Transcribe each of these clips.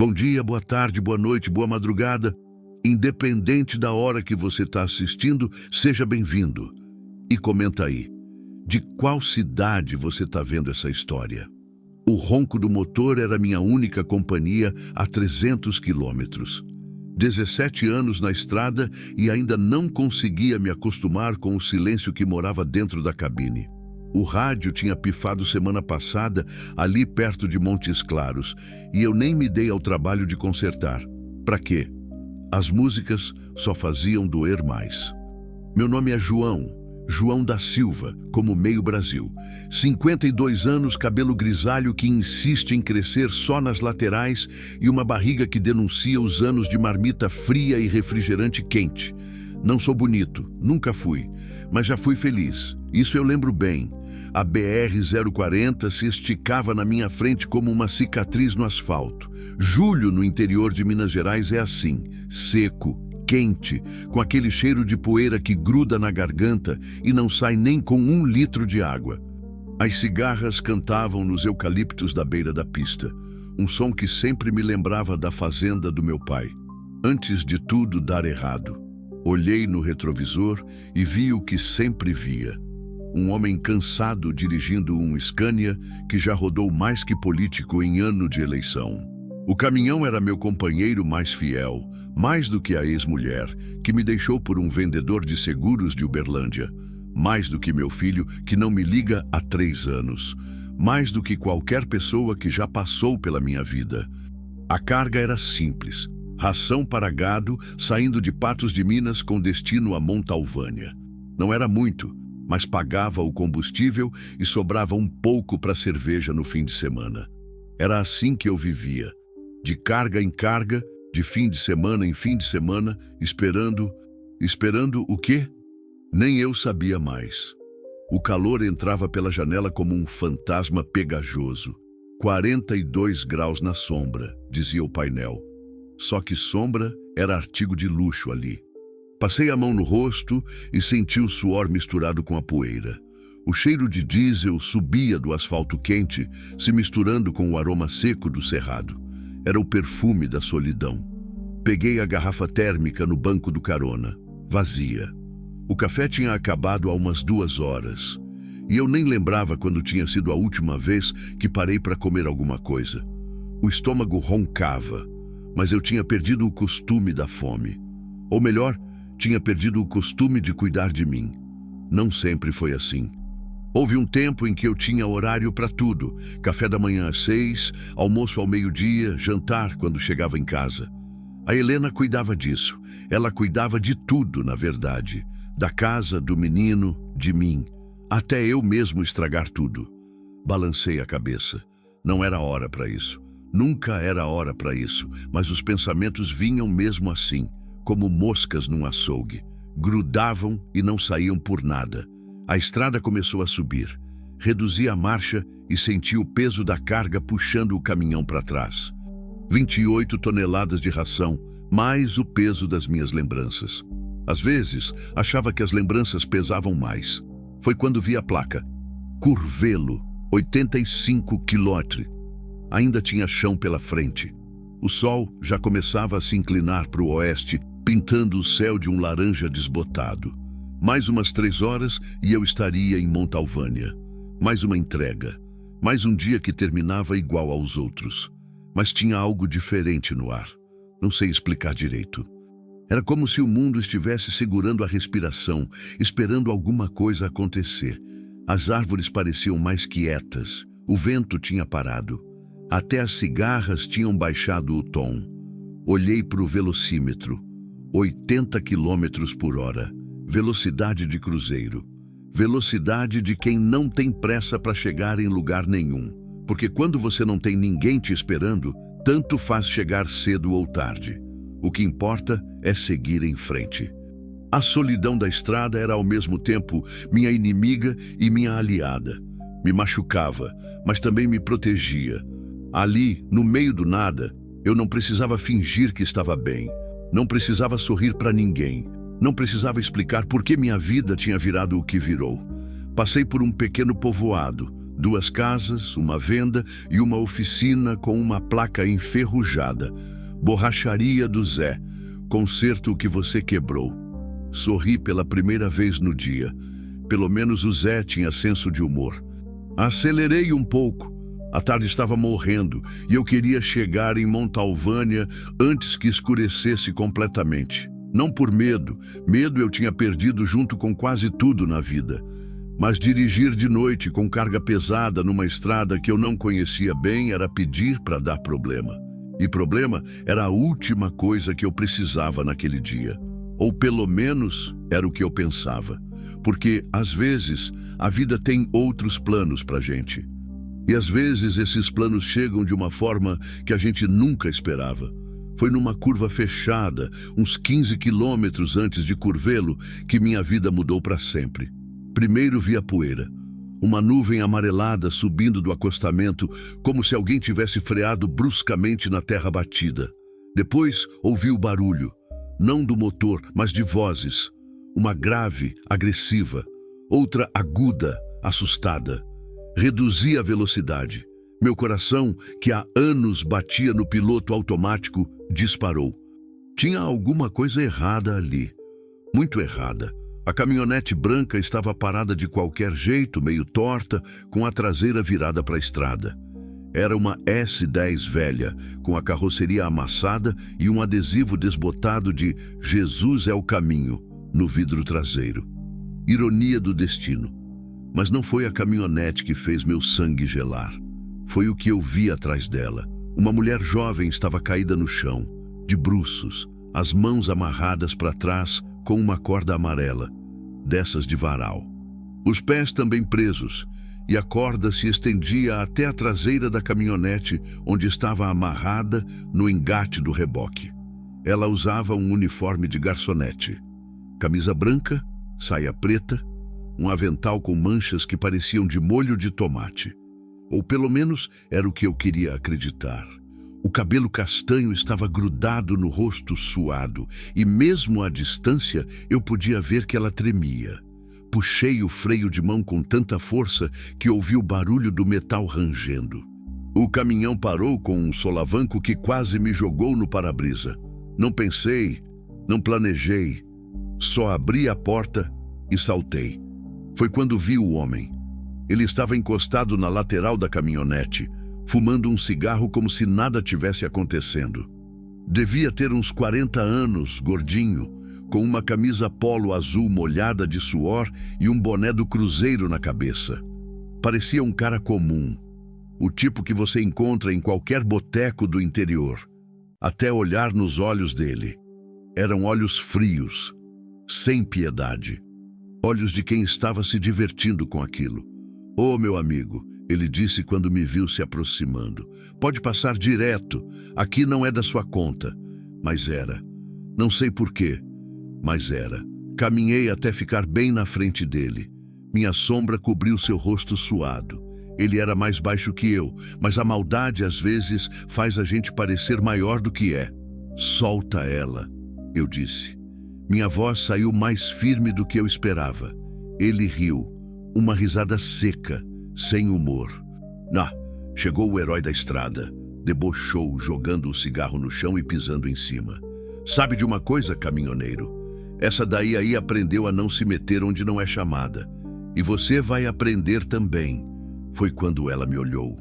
Bom dia, boa tarde, boa noite, boa madrugada. Independente da hora que você está assistindo, seja bem-vindo. E comenta aí, de qual cidade você está vendo essa história? O ronco do motor era minha única companhia a 300 quilômetros. 17 anos na estrada e ainda não conseguia me acostumar com o silêncio que morava dentro da cabine. O rádio tinha pifado semana passada, ali perto de Montes Claros, e eu nem me dei ao trabalho de consertar. Pra quê? As músicas só faziam doer mais. Meu nome é João da Silva, como meio Brasil. 52 anos, cabelo grisalho que insiste em crescer só nas laterais e uma barriga que denuncia os anos de marmita fria e refrigerante quente. Não sou bonito, nunca fui, mas já fui feliz. Isso eu lembro bem. A BR-040 se esticava na minha frente como uma cicatriz no asfalto. Julho, no interior de Minas Gerais, é assim, seco, quente, com aquele cheiro de poeira que gruda na garganta e não sai nem com 1 litro de água. As cigarras cantavam nos eucaliptos da beira da pista, um som que sempre me lembrava da fazenda do meu pai. Antes de tudo dar errado, olhei no retrovisor e vi o que sempre via. Um homem cansado dirigindo um Scania que já rodou mais que político em ano de eleição. O caminhão era meu companheiro mais fiel, mais do que a ex-mulher, que me deixou por um vendedor de seguros de Uberlândia, mais do que meu filho, que não me liga há 3 anos, mais do que qualquer pessoa que já passou pela minha vida. A carga era simples, ração para gado saindo de Patos de Minas com destino a Montalvânia. Não era muito, mas pagava o combustível e sobrava um pouco para cerveja no fim de semana. Era assim que eu vivia, de carga em carga, de fim de semana em fim de semana, esperando o quê? Nem eu sabia mais. O calor entrava pela janela como um fantasma pegajoso. 42 graus na sombra, dizia o painel. Só que sombra era artigo de luxo ali. Passei a mão no rosto e senti o suor misturado com a poeira. O cheiro de diesel subia do asfalto quente, se misturando com o aroma seco do cerrado. Era o perfume da solidão. Peguei a garrafa térmica no banco do carona, vazia. O café tinha acabado há umas 2 horas. E eu nem lembrava quando tinha sido a última vez que parei para comer alguma coisa. O estômago roncava, mas eu tinha perdido o costume da fome. Ou melhor, tinha perdido o costume de cuidar de mim. Não sempre foi assim. Houve um tempo em que eu tinha horário para tudo. Café da manhã às 6, almoço ao meio-dia, jantar quando chegava em casa. A Helena cuidava disso. Ela cuidava de tudo, na verdade. Da casa, do menino, de mim. Até eu mesmo estragar tudo. Balancei a cabeça. Não era hora para isso. Nunca era hora para isso. Mas os pensamentos vinham mesmo assim, como moscas num açougue. Grudavam e não saíam por nada. A estrada começou a subir. Reduzi a marcha e senti o peso da carga puxando o caminhão para trás. 28 toneladas de ração, mais o peso das minhas lembranças. Às vezes, achava que as lembranças pesavam mais. Foi quando vi a placa. Curvelo, 85 quilômetros. Ainda tinha chão pela frente. O sol já começava a se inclinar para o oeste, pintando o céu de um laranja desbotado. Mais umas 3 horas e eu estaria em Montalvânia. Mais uma entrega. Mais um dia que terminava igual aos outros. Mas tinha algo diferente no ar. Não sei explicar direito. Era como se o mundo estivesse segurando a respiração, esperando alguma coisa acontecer. As árvores pareciam mais quietas. O vento tinha parado. Até as cigarras tinham baixado o tom. Olhei para o velocímetro. 80 quilômetros por hora. Velocidade de cruzeiro. Velocidade de quem não tem pressa para chegar em lugar nenhum. Porque quando você não tem ninguém te esperando, tanto faz chegar cedo ou tarde. O que importa é seguir em frente. A solidão da estrada era ao mesmo tempo minha inimiga e minha aliada. Me machucava, mas também me protegia. Ali, no meio do nada, eu não precisava fingir que estava bem. Não precisava sorrir para ninguém. Não precisava explicar por que minha vida tinha virado o que virou. Passei por um pequeno povoado, 2 casas, uma venda e uma oficina com uma placa enferrujada. Borracharia do Zé. Conserto o que você quebrou. Sorri pela primeira vez no dia. Pelo menos o Zé tinha senso de humor. Acelerei um pouco. A tarde estava morrendo e eu queria chegar em Montalvânia antes que escurecesse completamente. Não por medo. Medo eu tinha perdido junto com quase tudo na vida. Mas dirigir de noite com carga pesada numa estrada que eu não conhecia bem era pedir para dar problema. E problema era a última coisa que eu precisava naquele dia. Ou pelo menos era o que eu pensava. Porque, às vezes, a vida tem outros planos pra gente. E às vezes esses planos chegam de uma forma que a gente nunca esperava. Foi numa curva fechada, uns 15 quilômetros antes de Curvelo, que minha vida mudou para sempre. Primeiro vi a poeira. Uma nuvem amarelada subindo do acostamento, como se alguém tivesse freado bruscamente na terra batida. Depois ouvi o barulho, não do motor, mas de vozes. Uma grave, agressiva. Outra aguda, assustada. Reduzi a velocidade. Meu coração, que há anos batia no piloto automático, disparou. Tinha alguma coisa errada ali. Muito errada. A caminhonete branca estava parada de qualquer jeito, meio torta, com a traseira virada para a estrada. Era uma S10 velha, com a carroceria amassada e um adesivo desbotado de "Jesus é o caminho" no vidro traseiro. Ironia do destino. Mas não foi a caminhonete que fez meu sangue gelar. Foi o que eu vi atrás dela. Uma mulher jovem estava caída no chão, de bruços, as mãos amarradas para trás com uma corda amarela, dessas de varal. Os pés também presos, e a corda se estendia até a traseira da caminhonete, onde estava amarrada no engate do reboque. Ela usava um uniforme de garçonete. Camisa branca, saia preta, um avental com manchas que pareciam de molho de tomate. Ou pelo menos era o que eu queria acreditar. O cabelo castanho estava grudado no rosto suado, e mesmo à distância eu podia ver que ela tremia. Puxei o freio de mão com tanta força que ouvi o barulho do metal rangendo. O caminhão parou com um solavanco que quase me jogou no para-brisa. Não pensei, não planejei, só abri a porta e saltei. Foi quando vi o homem. Ele estava encostado na lateral da caminhonete, fumando um cigarro como se nada tivesse acontecendo. Devia ter uns 40 anos, gordinho, com uma camisa polo azul molhada de suor e um boné do Cruzeiro na cabeça. Parecia um cara comum, o tipo que você encontra em qualquer boteco do interior. Até olhar nos olhos dele. Eram olhos frios, sem piedade. Olhos de quem estava se divertindo com aquilo. "Ô, meu amigo", ele disse quando me viu se aproximando. "Pode passar direto, aqui não é da sua conta." Mas era. Não sei porquê, mas era. Caminhei até ficar bem na frente dele. Minha sombra cobriu seu rosto suado. Ele era mais baixo que eu, mas a maldade às vezes faz a gente parecer maior do que é. "Solta ela", eu disse. Minha voz saiu mais firme do que eu esperava. Ele riu, uma risada seca, sem humor. Chegou o herói da estrada. Debochou, jogando o cigarro no chão e pisando em cima. "Sabe de uma coisa, caminhoneiro? Essa daí aí aprendeu a não se meter onde não é chamada. E você vai aprender também." Foi quando ela me olhou.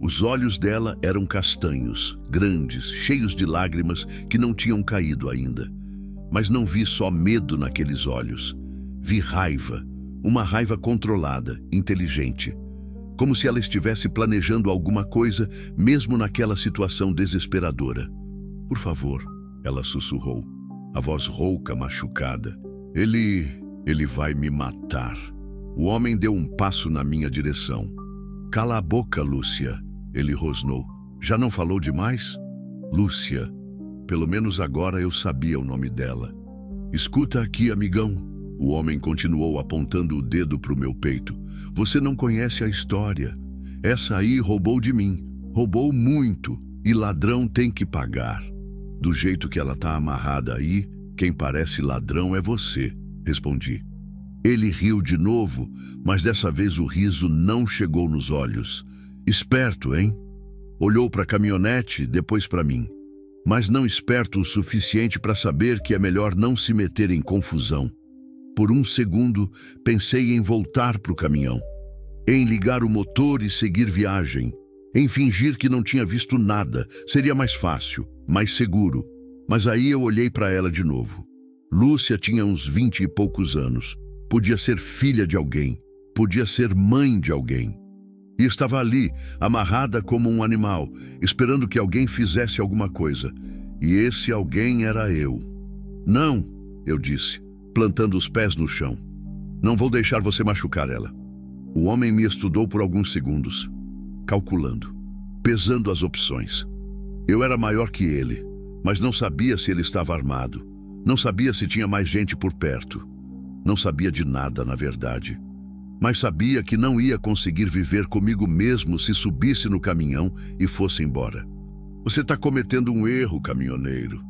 Os olhos dela eram castanhos, grandes, cheios de lágrimas que não tinham caído ainda. Mas não vi só medo naqueles olhos. Vi raiva, uma raiva controlada, inteligente. Como se ela estivesse planejando alguma coisa, mesmo naquela situação desesperadora. "Por favor", ela sussurrou, a voz rouca, machucada. Ele vai me matar." O homem deu um passo na minha direção. "Cala a boca, Lúcia", ele rosnou. "Já não falou demais?" Lúcia. Pelo menos agora eu sabia o nome dela. "Escuta aqui, amigão." O homem continuou apontando o dedo para o meu peito. "Você não conhece a história. Essa aí roubou de mim. Roubou muito. E ladrão tem que pagar. Do jeito que ela tá amarrada aí, quem parece ladrão é você", respondi. Ele riu de novo, mas dessa vez o riso não chegou nos olhos. Esperto, hein? Olhou para a caminhonete, depois para mim. Mas não esperto o suficiente para saber que é melhor não se meter em confusão. Por um segundo, pensei em voltar para o caminhão, em ligar o motor e seguir viagem, em fingir que não tinha visto nada. Seria mais fácil, mais seguro. Mas aí eu olhei para ela de novo. Lúcia tinha uns 20 e poucos anos. Podia ser filha de alguém, podia ser mãe de alguém. E estava ali, amarrada como um animal, esperando que alguém fizesse alguma coisa. E esse alguém era eu. Não, eu disse, plantando os pés no chão. Não vou deixar você machucar ela. O homem me estudou por alguns segundos, calculando, pesando as opções. Eu era maior que ele, mas não sabia se ele estava armado. Não sabia se tinha mais gente por perto. Não sabia de nada, na verdade. Mas sabia que não ia conseguir viver comigo mesmo se subisse no caminhão e fosse embora. Você está cometendo um erro, caminhoneiro,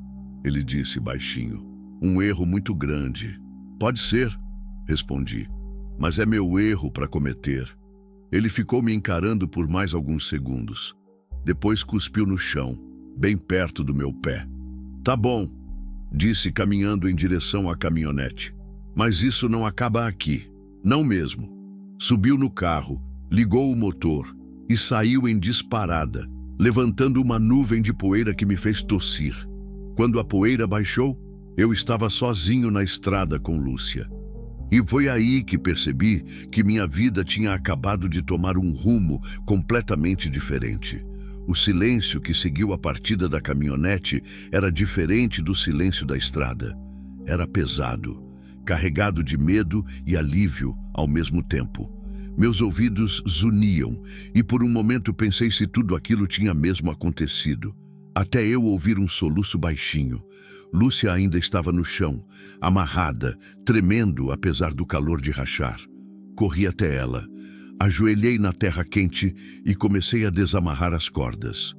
ele disse baixinho. Um erro muito grande. Pode ser, respondi, mas é meu erro para cometer. Ele ficou me encarando por mais alguns segundos. Depois cuspiu no chão, bem perto do meu pé. Tá bom, disse caminhando em direção à caminhonete. Mas isso não acaba aqui. Não mesmo. Subiu no carro, ligou o motor e saiu em disparada, levantando uma nuvem de poeira que me fez tossir. Quando a poeira baixou, eu estava sozinho na estrada com Lúcia. E foi aí que percebi que minha vida tinha acabado de tomar um rumo completamente diferente. O silêncio que seguiu a partida da caminhonete era diferente do silêncio da estrada. Era pesado, carregado de medo e alívio ao mesmo tempo. Meus ouvidos zuniam e por um momento pensei se tudo aquilo tinha mesmo acontecido. Até eu ouvir um soluço baixinho. Lúcia ainda estava no chão, amarrada, tremendo apesar do calor de rachar. Corri até ela, ajoelhei na terra quente e comecei a desamarrar as cordas.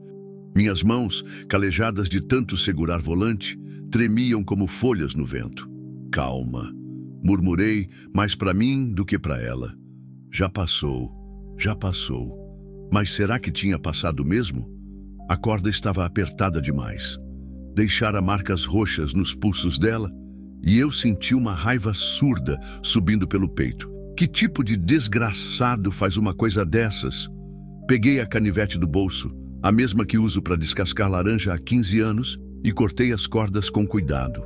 Minhas mãos, calejadas de tanto segurar volante, tremiam como folhas no vento. Calma, murmurei, mais para mim do que para ela. Já passou, já passou. Mas será que tinha passado mesmo? A corda estava apertada demais. Deixara marcas roxas nos pulsos dela e eu senti uma raiva surda subindo pelo peito. Que tipo de desgraçado faz uma coisa dessas? Peguei a canivete do bolso, a mesma que uso para descascar laranja há 15 anos, e cortei as cordas com cuidado.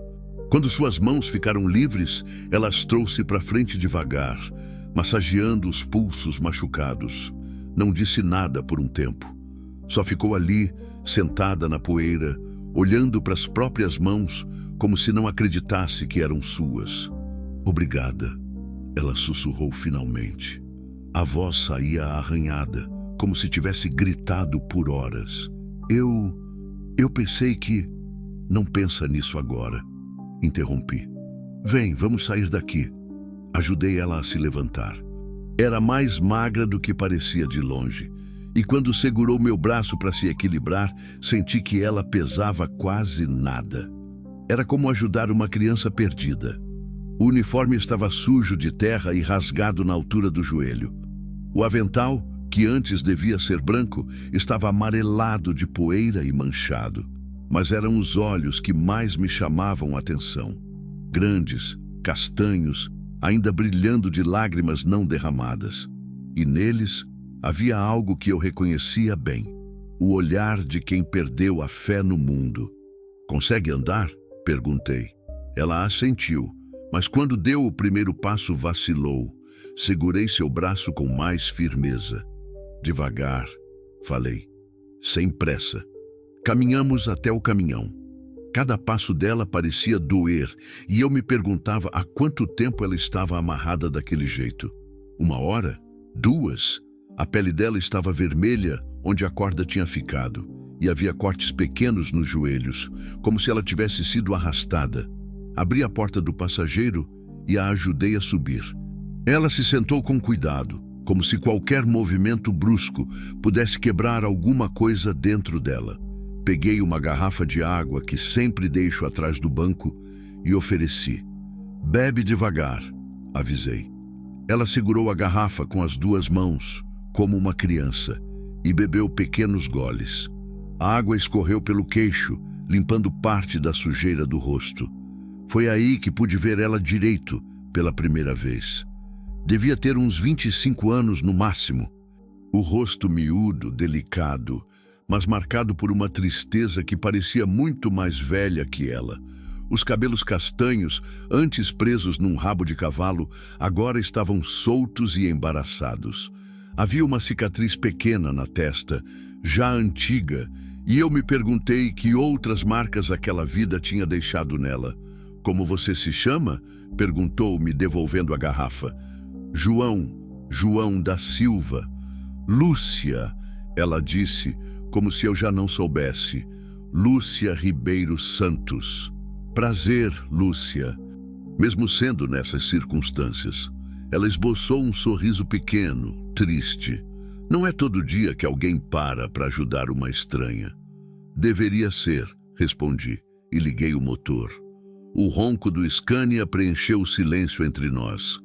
Quando suas mãos ficaram livres, ela as trouxe para frente devagar, massageando os pulsos machucados. Não disse nada por um tempo. Só ficou ali, sentada na poeira, olhando para as próprias mãos, como se não acreditasse que eram suas. Obrigada, ela sussurrou finalmente. A voz saía arranhada, como se tivesse gritado por horas. Eu pensei que... Não pensa nisso agora, interrompi. Vem, vamos sair daqui. Ajudei ela a se levantar. Era mais magra do que parecia de longe. E quando segurou meu braço para se equilibrar, senti que ela pesava quase nada. Era como ajudar uma criança perdida. O uniforme estava sujo de terra e rasgado na altura do joelho. O avental, que antes devia ser branco, estava amarelado de poeira e manchado. Mas eram os olhos que mais me chamavam a atenção. Grandes, castanhos, ainda brilhando de lágrimas não derramadas. E neles havia algo que eu reconhecia bem. O olhar de quem perdeu a fé no mundo. Consegue andar? Perguntei. Ela assentiu, mas quando deu o primeiro passo vacilou. Segurei seu braço com mais firmeza. Devagar, falei, sem pressa. Caminhamos até o caminhão. Cada passo dela parecia doer e eu me perguntava há quanto tempo ela estava amarrada daquele jeito. 1 hora? 2? A pele dela estava vermelha onde a corda tinha ficado e havia cortes pequenos nos joelhos, como se ela tivesse sido arrastada. Abri a porta do passageiro e a ajudei a subir. Ela se sentou com cuidado, como se qualquer movimento brusco pudesse quebrar alguma coisa dentro dela. Peguei uma garrafa de água que sempre deixo atrás do banco e ofereci. Bebe devagar. avisei. Ela segurou a garrafa com as 2 mãos, como uma criança, e bebeu pequenos goles. A água escorreu pelo queixo, limpando parte da sujeira do rosto. Foi aí que pude ver ela direito pela primeira vez. Devia ter uns 25 anos no máximo. O rosto miúdo, delicado, mas marcado por uma tristeza que parecia muito mais velha que ela. Os cabelos castanhos, antes presos num rabo de cavalo, agora estavam soltos e embaraçados. Havia uma cicatriz pequena na testa, já antiga, e eu me perguntei que outras marcas aquela vida tinha deixado nela. "Como você se chama?" perguntou-me, devolvendo a garrafa. João da Silva." "Lúcia," ela disse, como se eu já não soubesse. "Lúcia Ribeiro Santos." "Prazer, Lúcia." Mesmo sendo nessas circunstâncias, ela esboçou um sorriso pequeno, triste. "Não é todo dia que alguém para ajudar uma estranha." "Deveria ser," respondi, e liguei o motor. O ronco do Scania preencheu o silêncio entre nós.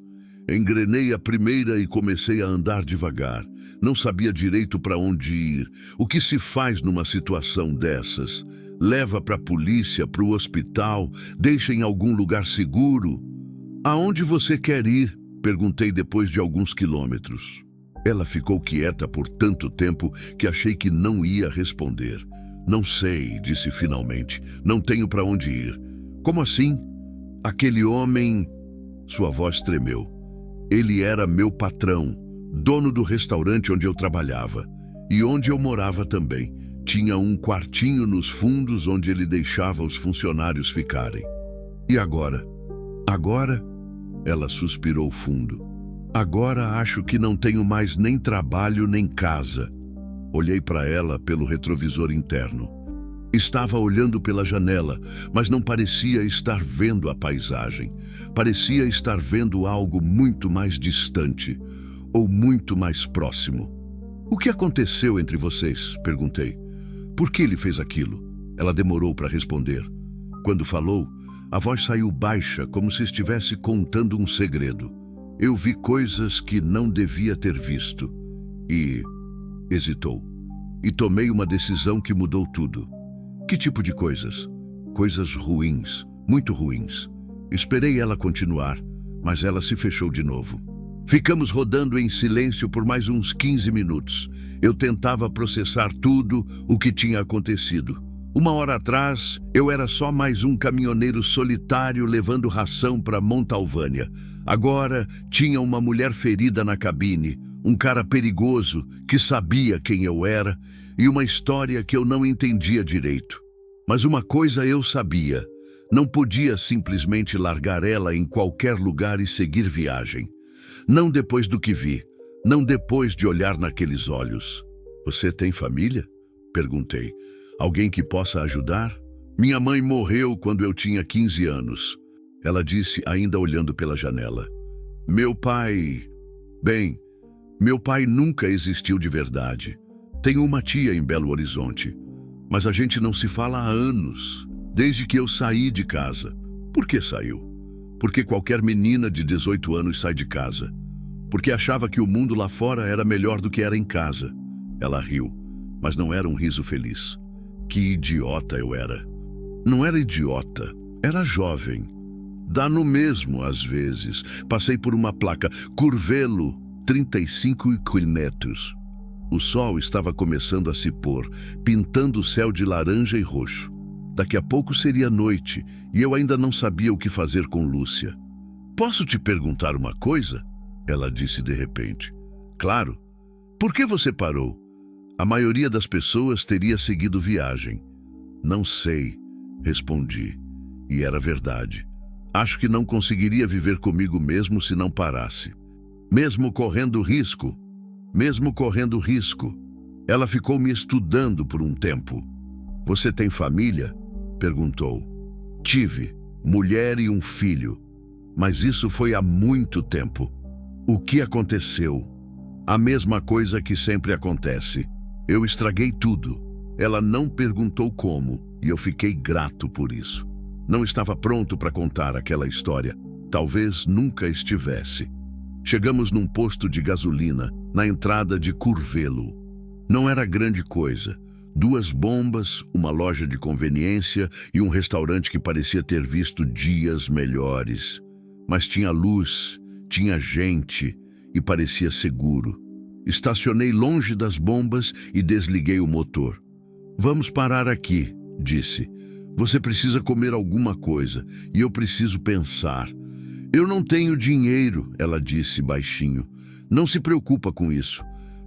Engrenei a primeira e comecei a andar devagar. Não sabia direito para onde ir. O que se faz numa situação dessas? Leva para a polícia, para o hospital, deixa em algum lugar seguro? "Aonde você quer ir?" perguntei depois de alguns quilômetros. Ela ficou quieta por tanto tempo que achei que não ia responder. "Não sei," disse finalmente. "Não tenho para onde ir." "Como assim?" "Aquele homem..." Sua voz tremeu. "Ele era meu patrão, dono do restaurante onde eu trabalhava e onde eu morava também. Tinha um quartinho nos fundos onde ele deixava os funcionários ficarem." "E agora?" "Agora?" Ela suspirou fundo. "Agora acho que não tenho mais nem trabalho nem casa." Olhei para ela pelo retrovisor interno. Estava olhando pela janela, mas não parecia estar vendo a paisagem. Parecia estar vendo algo muito mais distante, ou muito mais próximo. "O que aconteceu entre vocês?" perguntei. "Por que ele fez aquilo?" Ela demorou para responder. Quando falou, a voz saiu baixa, como se estivesse contando um segredo. "Eu vi coisas que não devia ter visto." E hesitou. "E tomei uma decisão que mudou tudo." "Que tipo de coisas?" "Coisas ruins, muito ruins." Esperei ela continuar, mas ela se fechou de novo. Ficamos rodando em silêncio por mais uns 15 minutos. Eu tentava processar tudo o que tinha acontecido. 1 hora atrás, eu era só mais um caminhoneiro solitário levando ração para Montalvânia. Agora, tinha uma mulher ferida na cabine, um cara perigoso que sabia quem eu era e uma história que eu não entendia direito. Mas uma coisa eu sabia: não podia simplesmente largar ela em qualquer lugar e seguir viagem. Não depois do que vi, não depois de olhar naqueles olhos. "Você tem família?" perguntei. "Alguém que possa ajudar?" "Minha mãe morreu quando eu tinha 15 anos. Ela disse, ainda olhando pela janela. "Meu pai... Bem, meu pai nunca existiu de verdade. Tenho uma tia em Belo Horizonte, mas a gente não se fala há anos, desde que eu saí de casa." "Por que saiu?" "Porque qualquer menina de 18 anos sai de casa. Porque achava que o mundo lá fora era melhor do que era em casa." Ela riu, mas não era um riso feliz. Que idiota eu era. Não era idiota, era jovem. Dá no mesmo às vezes. Passei por uma placa, Curvelo, 35 quilômetros. O sol estava começando a se pôr, pintando o céu de laranja e roxo. Daqui a pouco seria noite e eu ainda não sabia o que fazer com Lúcia. "Posso te perguntar uma coisa?" ela disse de repente. "Claro. Por que você parou?" "A maioria das pessoas teria seguido viagem." "Não sei," respondi. E era verdade. Acho que não conseguiria viver comigo mesmo se não parasse. Mesmo correndo risco. Ela ficou me estudando por um tempo. "Você tem família?" perguntou. "Tive, mulher e um filho. Mas isso foi há muito tempo." "O que aconteceu?" "A mesma coisa que sempre acontece. Eu estraguei tudo." Ela não perguntou como, e eu fiquei grato por isso. Não estava pronto para contar aquela história. Talvez nunca estivesse. Chegamos num posto de gasolina, na entrada de Curvelo. Não era grande coisa. 2 bombas, uma loja de conveniência e um restaurante que parecia ter visto dias melhores. Mas tinha luz, tinha gente e parecia seguro. Estacionei longe das bombas e desliguei o motor. Vamos parar aqui, disse. Você precisa comer alguma coisa e eu preciso pensar. Eu não tenho dinheiro, ela disse baixinho. Não se preocupa com isso.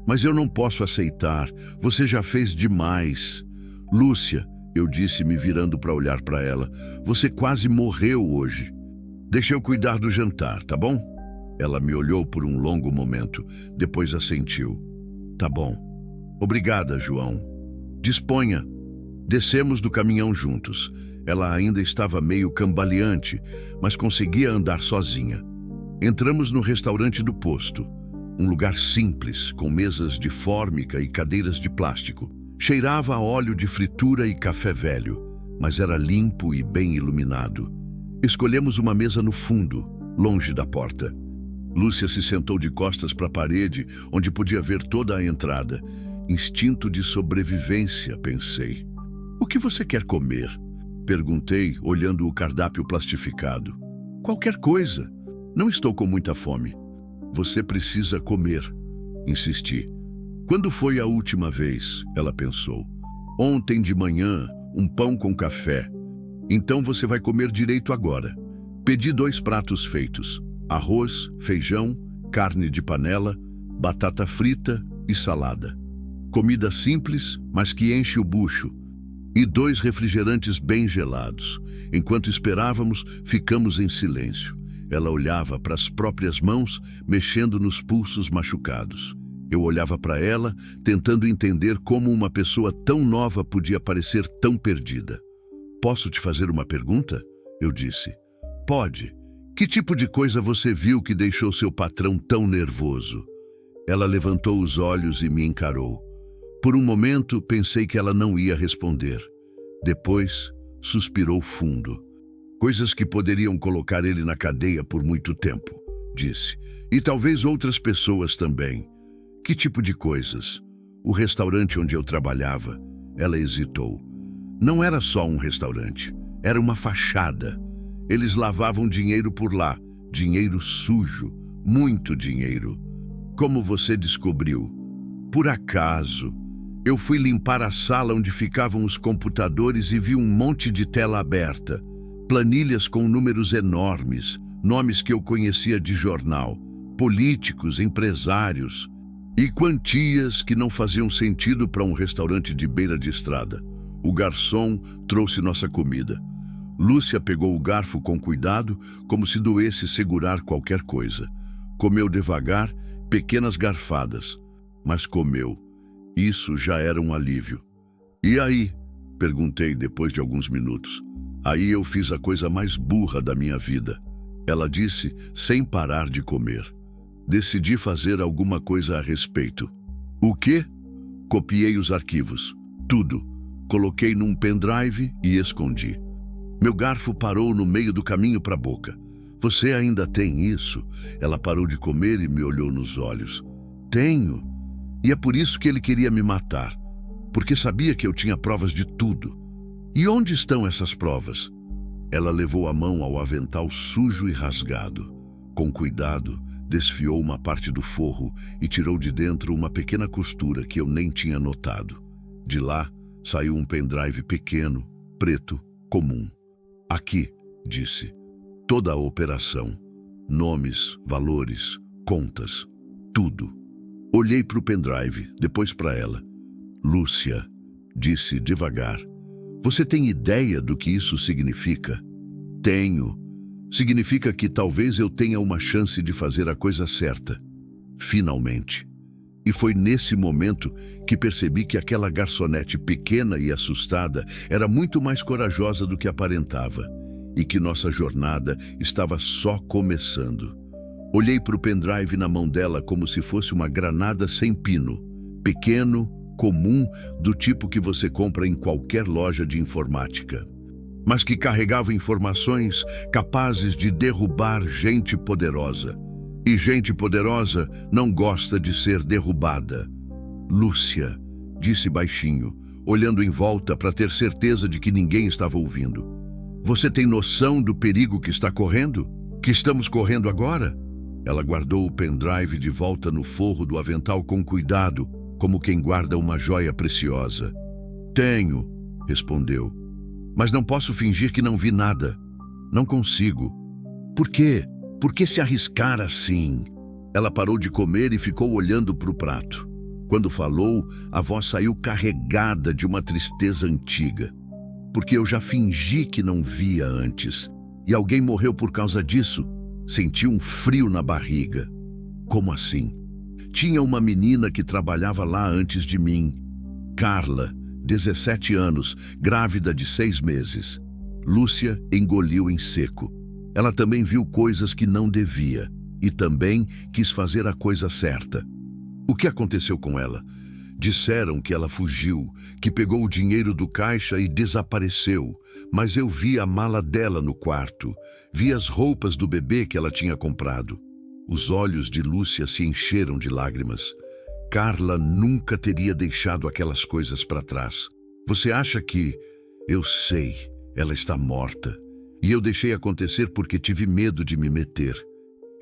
Mas eu não posso aceitar. Você já fez demais. Lúcia, eu disse me virando para olhar para ela, você quase morreu hoje. Deixa eu cuidar do jantar, tá bom? Ela me olhou por um longo momento, depois assentiu. Tá bom. Obrigada, João. Disponha. Descemos do caminhão juntos. Ela ainda estava meio cambaleante, mas conseguia andar sozinha. Entramos no restaurante do posto. Um lugar simples, com mesas de fórmica e cadeiras de plástico. Cheirava a óleo de fritura e café velho, mas era limpo e bem iluminado. Escolhemos uma mesa no fundo, longe da porta. Lúcia se sentou de costas para a parede, onde podia ver toda a entrada. Instinto de sobrevivência, pensei. O que você quer comer? Perguntei, olhando o cardápio plastificado. Qualquer coisa. Não estou com muita fome. Você precisa comer, insisti. Quando foi a última vez? Ela pensou. Ontem de manhã, um pão com café. Então você vai comer direito agora. Pedi 2 pratos feitos. Arroz, feijão, carne de panela, batata frita e salada. Comida simples, mas que enche o bucho. E 2 refrigerantes bem gelados. Enquanto esperávamos, ficamos em silêncio. Ela olhava para as próprias mãos, mexendo nos pulsos machucados. Eu olhava para ela, tentando entender como uma pessoa tão nova podia parecer tão perdida. Posso te fazer uma pergunta? Eu disse. Pode. Que tipo de coisa você viu que deixou seu patrão tão nervoso? Ela levantou os olhos e me encarou. Por um momento, pensei que ela não ia responder. Depois, suspirou fundo. Coisas que poderiam colocar ele na cadeia por muito tempo, disse. E talvez outras pessoas também. Que tipo de coisas? O restaurante onde eu trabalhava. Ela hesitou. Não era só um restaurante. Era uma fachada. Eles lavavam dinheiro por lá. Dinheiro sujo. Muito dinheiro. Como você descobriu? Por acaso. Eu fui limpar a sala onde ficavam os computadores e vi um monte de tela aberta. Planilhas com números enormes, nomes que eu conhecia de jornal, políticos, empresários e quantias que não faziam sentido para um restaurante de beira de estrada. O garçom trouxe nossa comida. Lúcia pegou o garfo com cuidado, como se doesse segurar qualquer coisa. Comeu devagar, pequenas garfadas, mas comeu. Isso já era um alívio. E aí? Perguntei depois de alguns minutos. Aí eu fiz a coisa mais burra da minha vida. Ela disse, sem parar de comer. Decidi fazer alguma coisa a respeito. O quê? Copiei os arquivos. Tudo. Coloquei num pendrive e escondi. Meu garfo parou no meio do caminho para a boca. Você ainda tem isso? Ela parou de comer e me olhou nos olhos. Tenho. E é por isso que ele queria me matar. Porque sabia que eu tinha provas de tudo. E onde estão essas provas? Ela levou a mão ao avental sujo e rasgado. Com cuidado, desfiou uma parte do forro e tirou de dentro uma pequena costura que eu nem tinha notado. De lá, saiu um pendrive pequeno, preto, comum. Aqui, disse, toda a operação. Nomes, valores, contas, tudo. Olhei para o pendrive, depois para ela. Lúcia, disse devagar. Você tem ideia do que isso significa? Tenho. Significa que talvez eu tenha uma chance de fazer a coisa certa. Finalmente. E foi nesse momento que percebi que aquela garçonete pequena e assustada era muito mais corajosa do que aparentava e que nossa jornada estava só começando. Olhei para o pendrive na mão dela como se fosse uma granada sem pino, pequeno, comum, do tipo que você compra em qualquer loja de informática. mas que carregava informações capazes de derrubar gente poderosa. E gente poderosa não gosta de ser derrubada. Lúcia, disse baixinho, olhando em volta para ter certeza de que ninguém estava ouvindo. Você tem noção do perigo que está correndo? Que estamos correndo agora? Ela guardou o pendrive de volta no forro do avental com cuidado, como quem guarda uma joia preciosa. Tenho, respondeu. Mas não posso fingir que não vi nada. Não consigo. Por quê? Por que se arriscar assim? Ela parou de comer e ficou olhando para o prato. Quando falou, a voz saiu carregada de uma tristeza antiga. Porque eu já fingi que não via antes. E alguém morreu por causa disso. Senti um frio na barriga. Como assim? Tinha uma menina que trabalhava lá antes de mim. Carla, 17 anos, grávida de 6 meses. Lúcia engoliu em seco. Ela também viu coisas que não devia e também quis fazer a coisa certa. O que aconteceu com ela? Disseram que ela fugiu, que pegou o dinheiro do caixa e desapareceu, mas eu vi a mala dela no quarto, vi as roupas do bebê que ela tinha comprado. Os olhos de Lúcia se encheram de lágrimas. Carla nunca teria deixado aquelas coisas para trás. Você acha que... Eu sei, ela está morta. E eu deixei acontecer porque tive medo de me meter.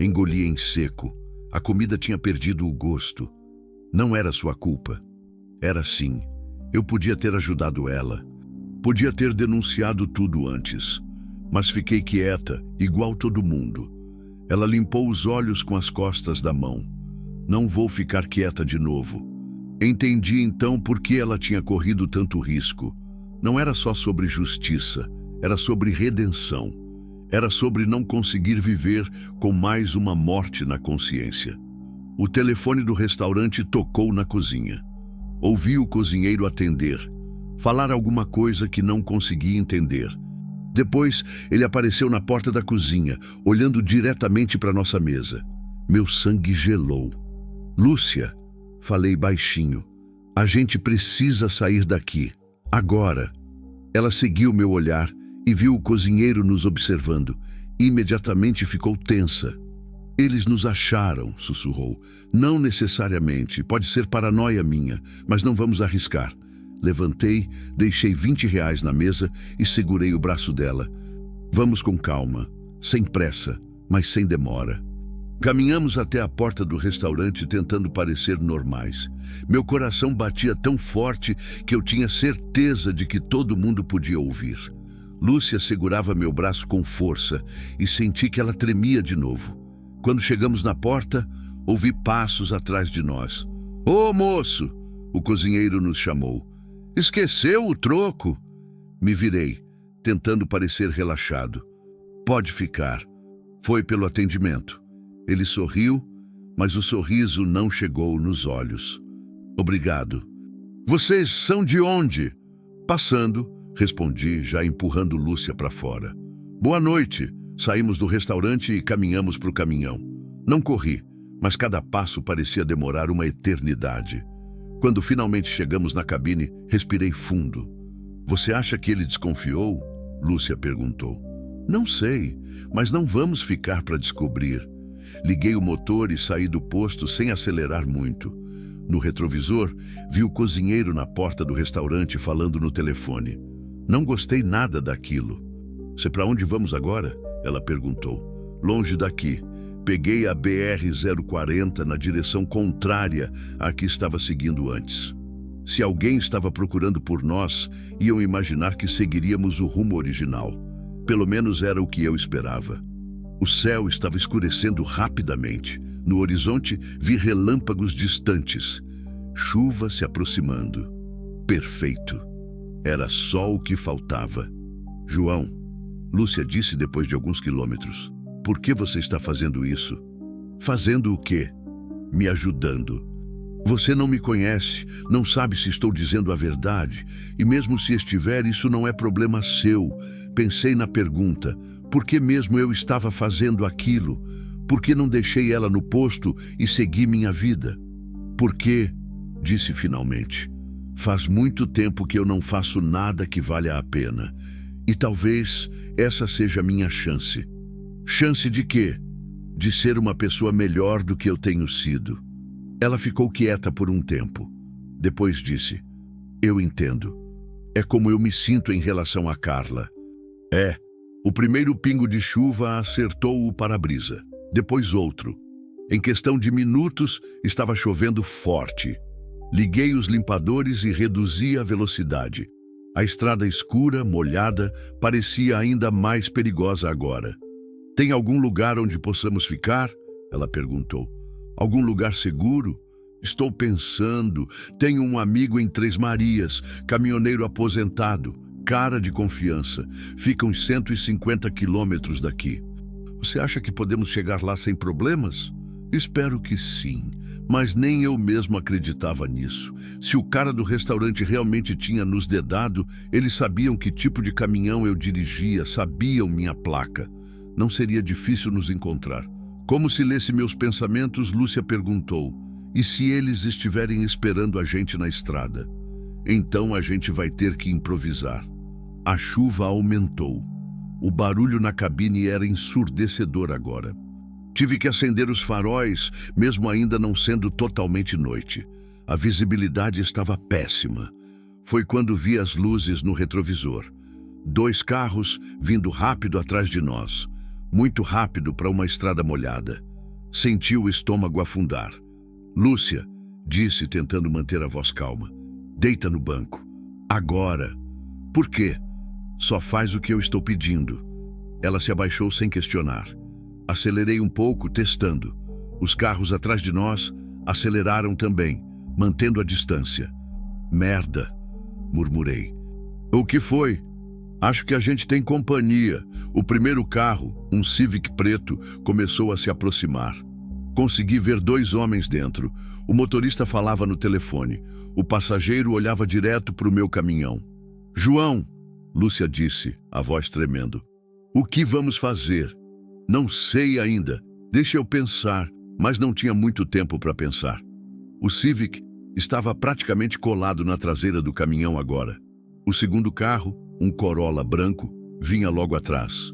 Engoli em seco. A comida tinha perdido o gosto. Não era sua culpa. Era sim. Eu podia ter ajudado ela. Podia ter denunciado tudo antes. Mas fiquei quieta, igual todo mundo. Ela limpou os olhos com as costas da mão. Não vou ficar quieta de novo. Entendi então por que ela tinha corrido tanto risco. Não era só sobre justiça. Era sobre redenção. Era sobre não conseguir viver com mais uma morte na consciência. O telefone do restaurante tocou na cozinha. Ouvi o cozinheiro atender, falar alguma coisa que não consegui entender. Depois, ele apareceu na porta da cozinha, olhando diretamente para nossa mesa. Meu sangue gelou. Lúcia, falei baixinho, a gente precisa sair daqui. Agora. Ela seguiu meu olhar e viu o cozinheiro nos observando. Imediatamente ficou tensa. Eles nos acharam, sussurrou. Não necessariamente, pode ser paranoia minha, mas não vamos arriscar. Levantei, deixei R$20 na mesa e segurei o braço dela. Vamos com calma, sem pressa, mas sem demora. Caminhamos até a porta do restaurante tentando parecer normais. Meu coração batia tão forte que eu tinha certeza de que todo mundo podia ouvir. Lúcia segurava meu braço com força e senti que ela tremia de novo. Quando chegamos na porta, ouvi passos atrás de nós. Ô moço! O cozinheiro nos chamou. Esqueceu o troco? Me virei, tentando parecer relaxado. Pode ficar. Foi pelo atendimento. Ele sorriu, mas o sorriso não chegou nos olhos. Obrigado. Vocês são de onde? Passando, respondi, já empurrando Lúcia para fora. Boa noite. Saímos do restaurante e caminhamos para o caminhão. Não corri, mas cada passo parecia demorar uma eternidade. Quando finalmente chegamos na cabine, respirei fundo. Você acha que ele desconfiou? Lúcia perguntou. Não sei, mas não vamos ficar para descobrir. Liguei o motor e saí do posto sem acelerar muito. No retrovisor, vi o cozinheiro na porta do restaurante falando no telefone. Não gostei nada daquilo. Sei para onde vamos agora? Ela perguntou. Longe daqui. Peguei a BR-040 na direção contrária à que estava seguindo antes. Se alguém estava procurando por nós, iam imaginar que seguiríamos o rumo original. Pelo menos era o que eu esperava. O céu estava escurecendo rapidamente. No horizonte, vi relâmpagos distantes. Chuva se aproximando. Perfeito. Era só o que faltava. João, Lúcia disse depois de alguns quilômetros. Por que você está fazendo isso? Fazendo o quê? Me ajudando. Você não me conhece, não sabe se estou dizendo a verdade, e mesmo se estiver, isso não é problema seu. Pensei na pergunta, por que mesmo eu estava fazendo aquilo? Por que não deixei ela no posto e segui minha vida? Por quê? Disse finalmente. Faz muito tempo que eu não faço nada que valha a pena. E talvez essa seja a minha chance. Chance de quê? De ser uma pessoa melhor do que eu tenho sido. Ela ficou quieta por um tempo. Depois disse: eu entendo. É como eu me sinto em relação a Carla. O primeiro pingo de chuva acertou o para-brisa. Depois outro. Em questão de minutos, estava chovendo forte. Liguei os limpadores e reduzi a velocidade. A estrada escura, molhada, parecia ainda mais perigosa agora. Tem algum lugar onde possamos ficar? Ela perguntou. Algum lugar seguro? Estou pensando. Tenho um amigo em Três Marias, caminhoneiro aposentado, cara de confiança. Fica uns 150 quilômetros daqui. Você acha que podemos chegar lá sem problemas? Espero que sim, mas nem eu mesmo acreditava nisso. Se o cara do restaurante realmente tinha nos dedado, eles sabiam que tipo de caminhão eu dirigia, sabiam minha placa. Não seria difícil nos encontrar. Como se lesse meus pensamentos, Lúcia perguntou: e se eles estiverem esperando a gente na estrada? Então a gente vai ter que improvisar. A chuva aumentou. O barulho na cabine era ensurdecedor agora. Tive que acender os faróis, mesmo ainda não sendo totalmente noite. A visibilidade estava péssima. Foi quando vi as luzes no retrovisor. 2 carros vindo rápido atrás de nós. Muito rápido para uma estrada molhada. Senti o estômago afundar. Lúcia, disse tentando manter a voz calma. Deita no banco. Agora. Por quê? Só faz o que eu estou pedindo. Ela se abaixou sem questionar. Acelerei um pouco, testando. Os carros atrás de nós aceleraram também, mantendo a distância. Merda, murmurei. O que foi? Acho que a gente tem companhia. O primeiro carro, um Civic preto, começou a se aproximar. Consegui ver 2 homens dentro. O motorista falava no telefone. O passageiro olhava direto para o meu caminhão. João, Lúcia disse, a voz tremendo. O que vamos fazer? Não sei ainda. Deixa eu pensar. Mas não tinha muito tempo para pensar. O Civic estava praticamente colado na traseira do caminhão agora. O segundo carro, um Corolla branco, vinha logo atrás.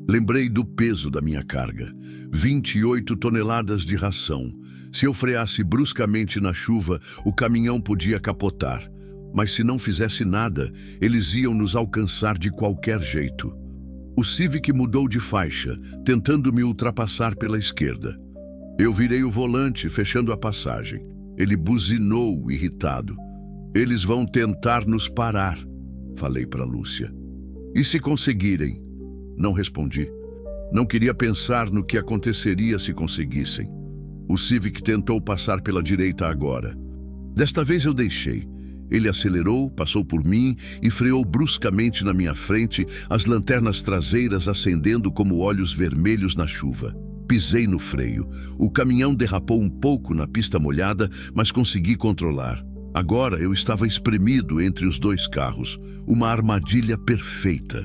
Lembrei do peso da minha carga. 28 toneladas de ração. Se eu freasse bruscamente na chuva, o caminhão podia capotar. Mas se não fizesse nada, eles iam nos alcançar de qualquer jeito. O Civic mudou de faixa, tentando me ultrapassar pela esquerda. Eu virei o volante, fechando a passagem. Ele buzinou, irritado. Eles vão tentar nos parar, falei para Lúcia. E se conseguirem? Não respondi. Não queria pensar no que aconteceria se conseguissem. O Civic tentou passar pela direita agora. Desta vez eu deixei. Ele acelerou, passou por mim e freou bruscamente na minha frente, as lanternas traseiras acendendo como olhos vermelhos na chuva. Pisei no freio. O caminhão derrapou um pouco na pista molhada, mas consegui controlar. Agora eu estava espremido entre os 2 carros. Uma armadilha perfeita.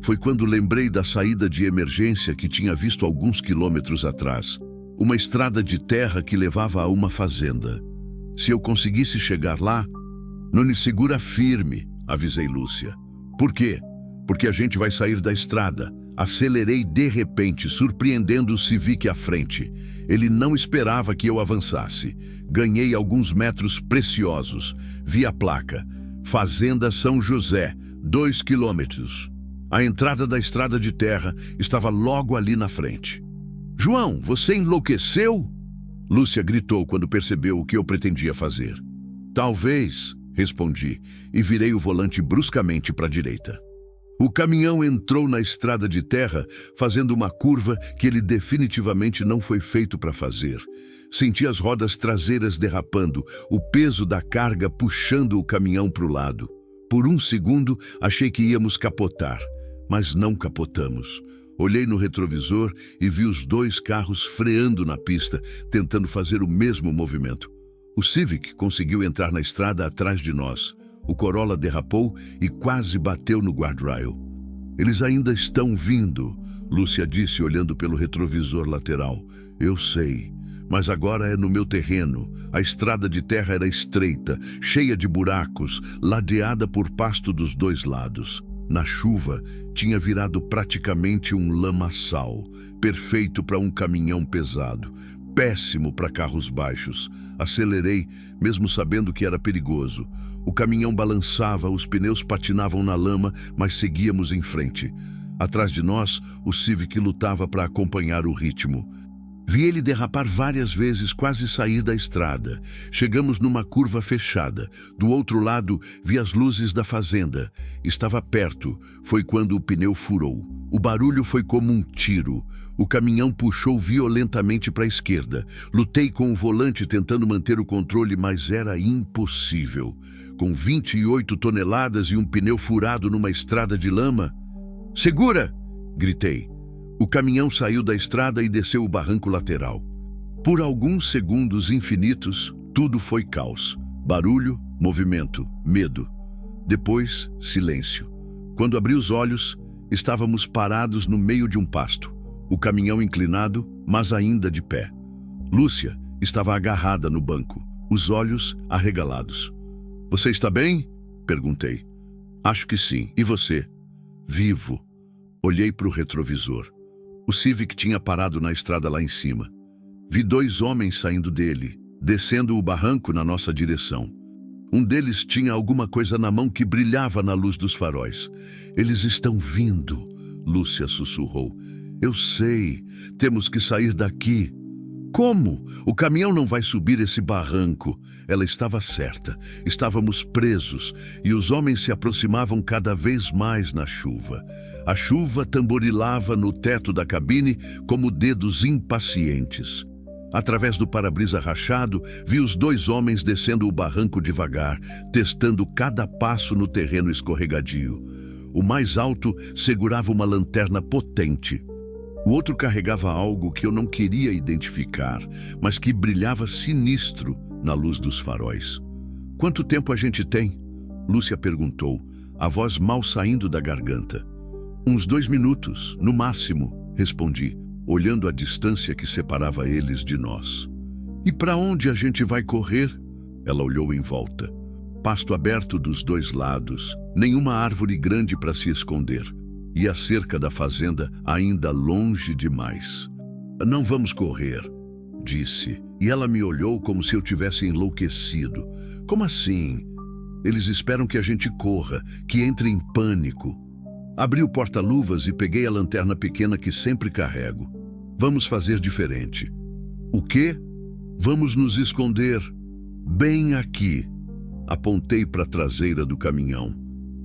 Foi quando lembrei da saída de emergência que tinha visto alguns quilômetros atrás. Uma estrada de terra que levava a uma fazenda. Se eu conseguisse chegar lá... Não segura firme, avisei Lúcia. Por quê? Porque a gente vai sair da estrada. Acelerei de repente, surpreendendo o Civic à frente. Ele não esperava que eu avançasse. Ganhei alguns metros preciosos. Vi a placa. Fazenda São José, 2 quilômetros. A entrada da estrada de terra estava logo ali na frente. João, você enlouqueceu? Lúcia gritou quando percebeu o que eu pretendia fazer. Talvez, respondi, e virei o volante bruscamente para a direita. O caminhão entrou na estrada de terra, fazendo uma curva que ele definitivamente não foi feito para fazer. Senti as rodas traseiras derrapando, o peso da carga puxando o caminhão para o lado. Por um segundo, achei que íamos capotar, mas não capotamos. Olhei no retrovisor e vi os 2 carros freando na pista, tentando fazer o mesmo movimento. O Civic conseguiu entrar na estrada atrás de nós. O Corolla derrapou e quase bateu no guardrail. Eles ainda estão vindo, Lúcia disse olhando pelo retrovisor lateral. Eu sei, mas agora é no meu terreno. A estrada de terra era estreita, cheia de buracos, ladeada por pasto dos 2 lados. na chuva, tinha virado praticamente um lamaçal, perfeito para um caminhão pesado, péssimo para carros baixos. Acelerei, mesmo sabendo que era perigoso. O caminhão balançava, os pneus patinavam na lama, mas seguíamos em frente. Atrás de nós, o Civic lutava para acompanhar o ritmo. Vi ele derrapar várias vezes, quase sair da estrada. Chegamos numa curva fechada. Do outro lado, vi as luzes da fazenda. Estava perto. Foi quando o pneu furou. O barulho foi como um tiro. O caminhão puxou violentamente para a esquerda. Lutei com o volante tentando manter o controle, mas era impossível. Com 28 toneladas e um pneu furado numa estrada de lama... "Segura!" gritei. O caminhão saiu da estrada e desceu o barranco lateral. Por alguns segundos infinitos, tudo foi caos. Barulho, movimento, medo. Depois, silêncio. Quando abri os olhos, estávamos parados no meio de um pasto. O caminhão inclinado, mas ainda de pé. Lúcia estava agarrada no banco, os olhos arregalados. "Você está bem?" perguntei. "Acho que sim. E você?" "Vivo." Olhei para o retrovisor. O Civic tinha parado na estrada lá em cima. Vi 2 homens saindo dele, descendo o barranco na nossa direção. Um deles tinha alguma coisa na mão que brilhava na luz dos faróis. "Eles estão vindo", Lúcia sussurrou. "Eu sei, temos que sair daqui." "Como? O caminhão não vai subir esse barranco." Ela estava certa. Estávamos presos e os homens se aproximavam cada vez mais na chuva. A chuva tamborilava no teto da cabine como dedos impacientes. Através do para-brisa rachado, vi os 2 homens descendo o barranco devagar, testando cada passo no terreno escorregadio. O mais alto segurava uma lanterna potente. O outro carregava algo que eu não queria identificar, mas que brilhava sinistro na luz dos faróis. "Quanto tempo a gente tem?" Lúcia perguntou, a voz mal saindo da garganta. "Uns 2 minutos, no máximo", respondi, olhando a distância que separava eles de nós. "E para onde a gente vai correr?" Ela olhou em volta. Pasto aberto dos 2 lados, nenhuma árvore grande para se esconder. E a cerca da fazenda ainda longe demais. "Não vamos correr", disse, e ela me olhou como se eu tivesse enlouquecido. "Como assim?" "Eles esperam que a gente corra, que entre em pânico." Abri o porta-luvas e peguei a lanterna pequena que sempre carrego. "Vamos fazer diferente." "O quê?" "Vamos nos esconder. Bem aqui." Apontei para a traseira do caminhão.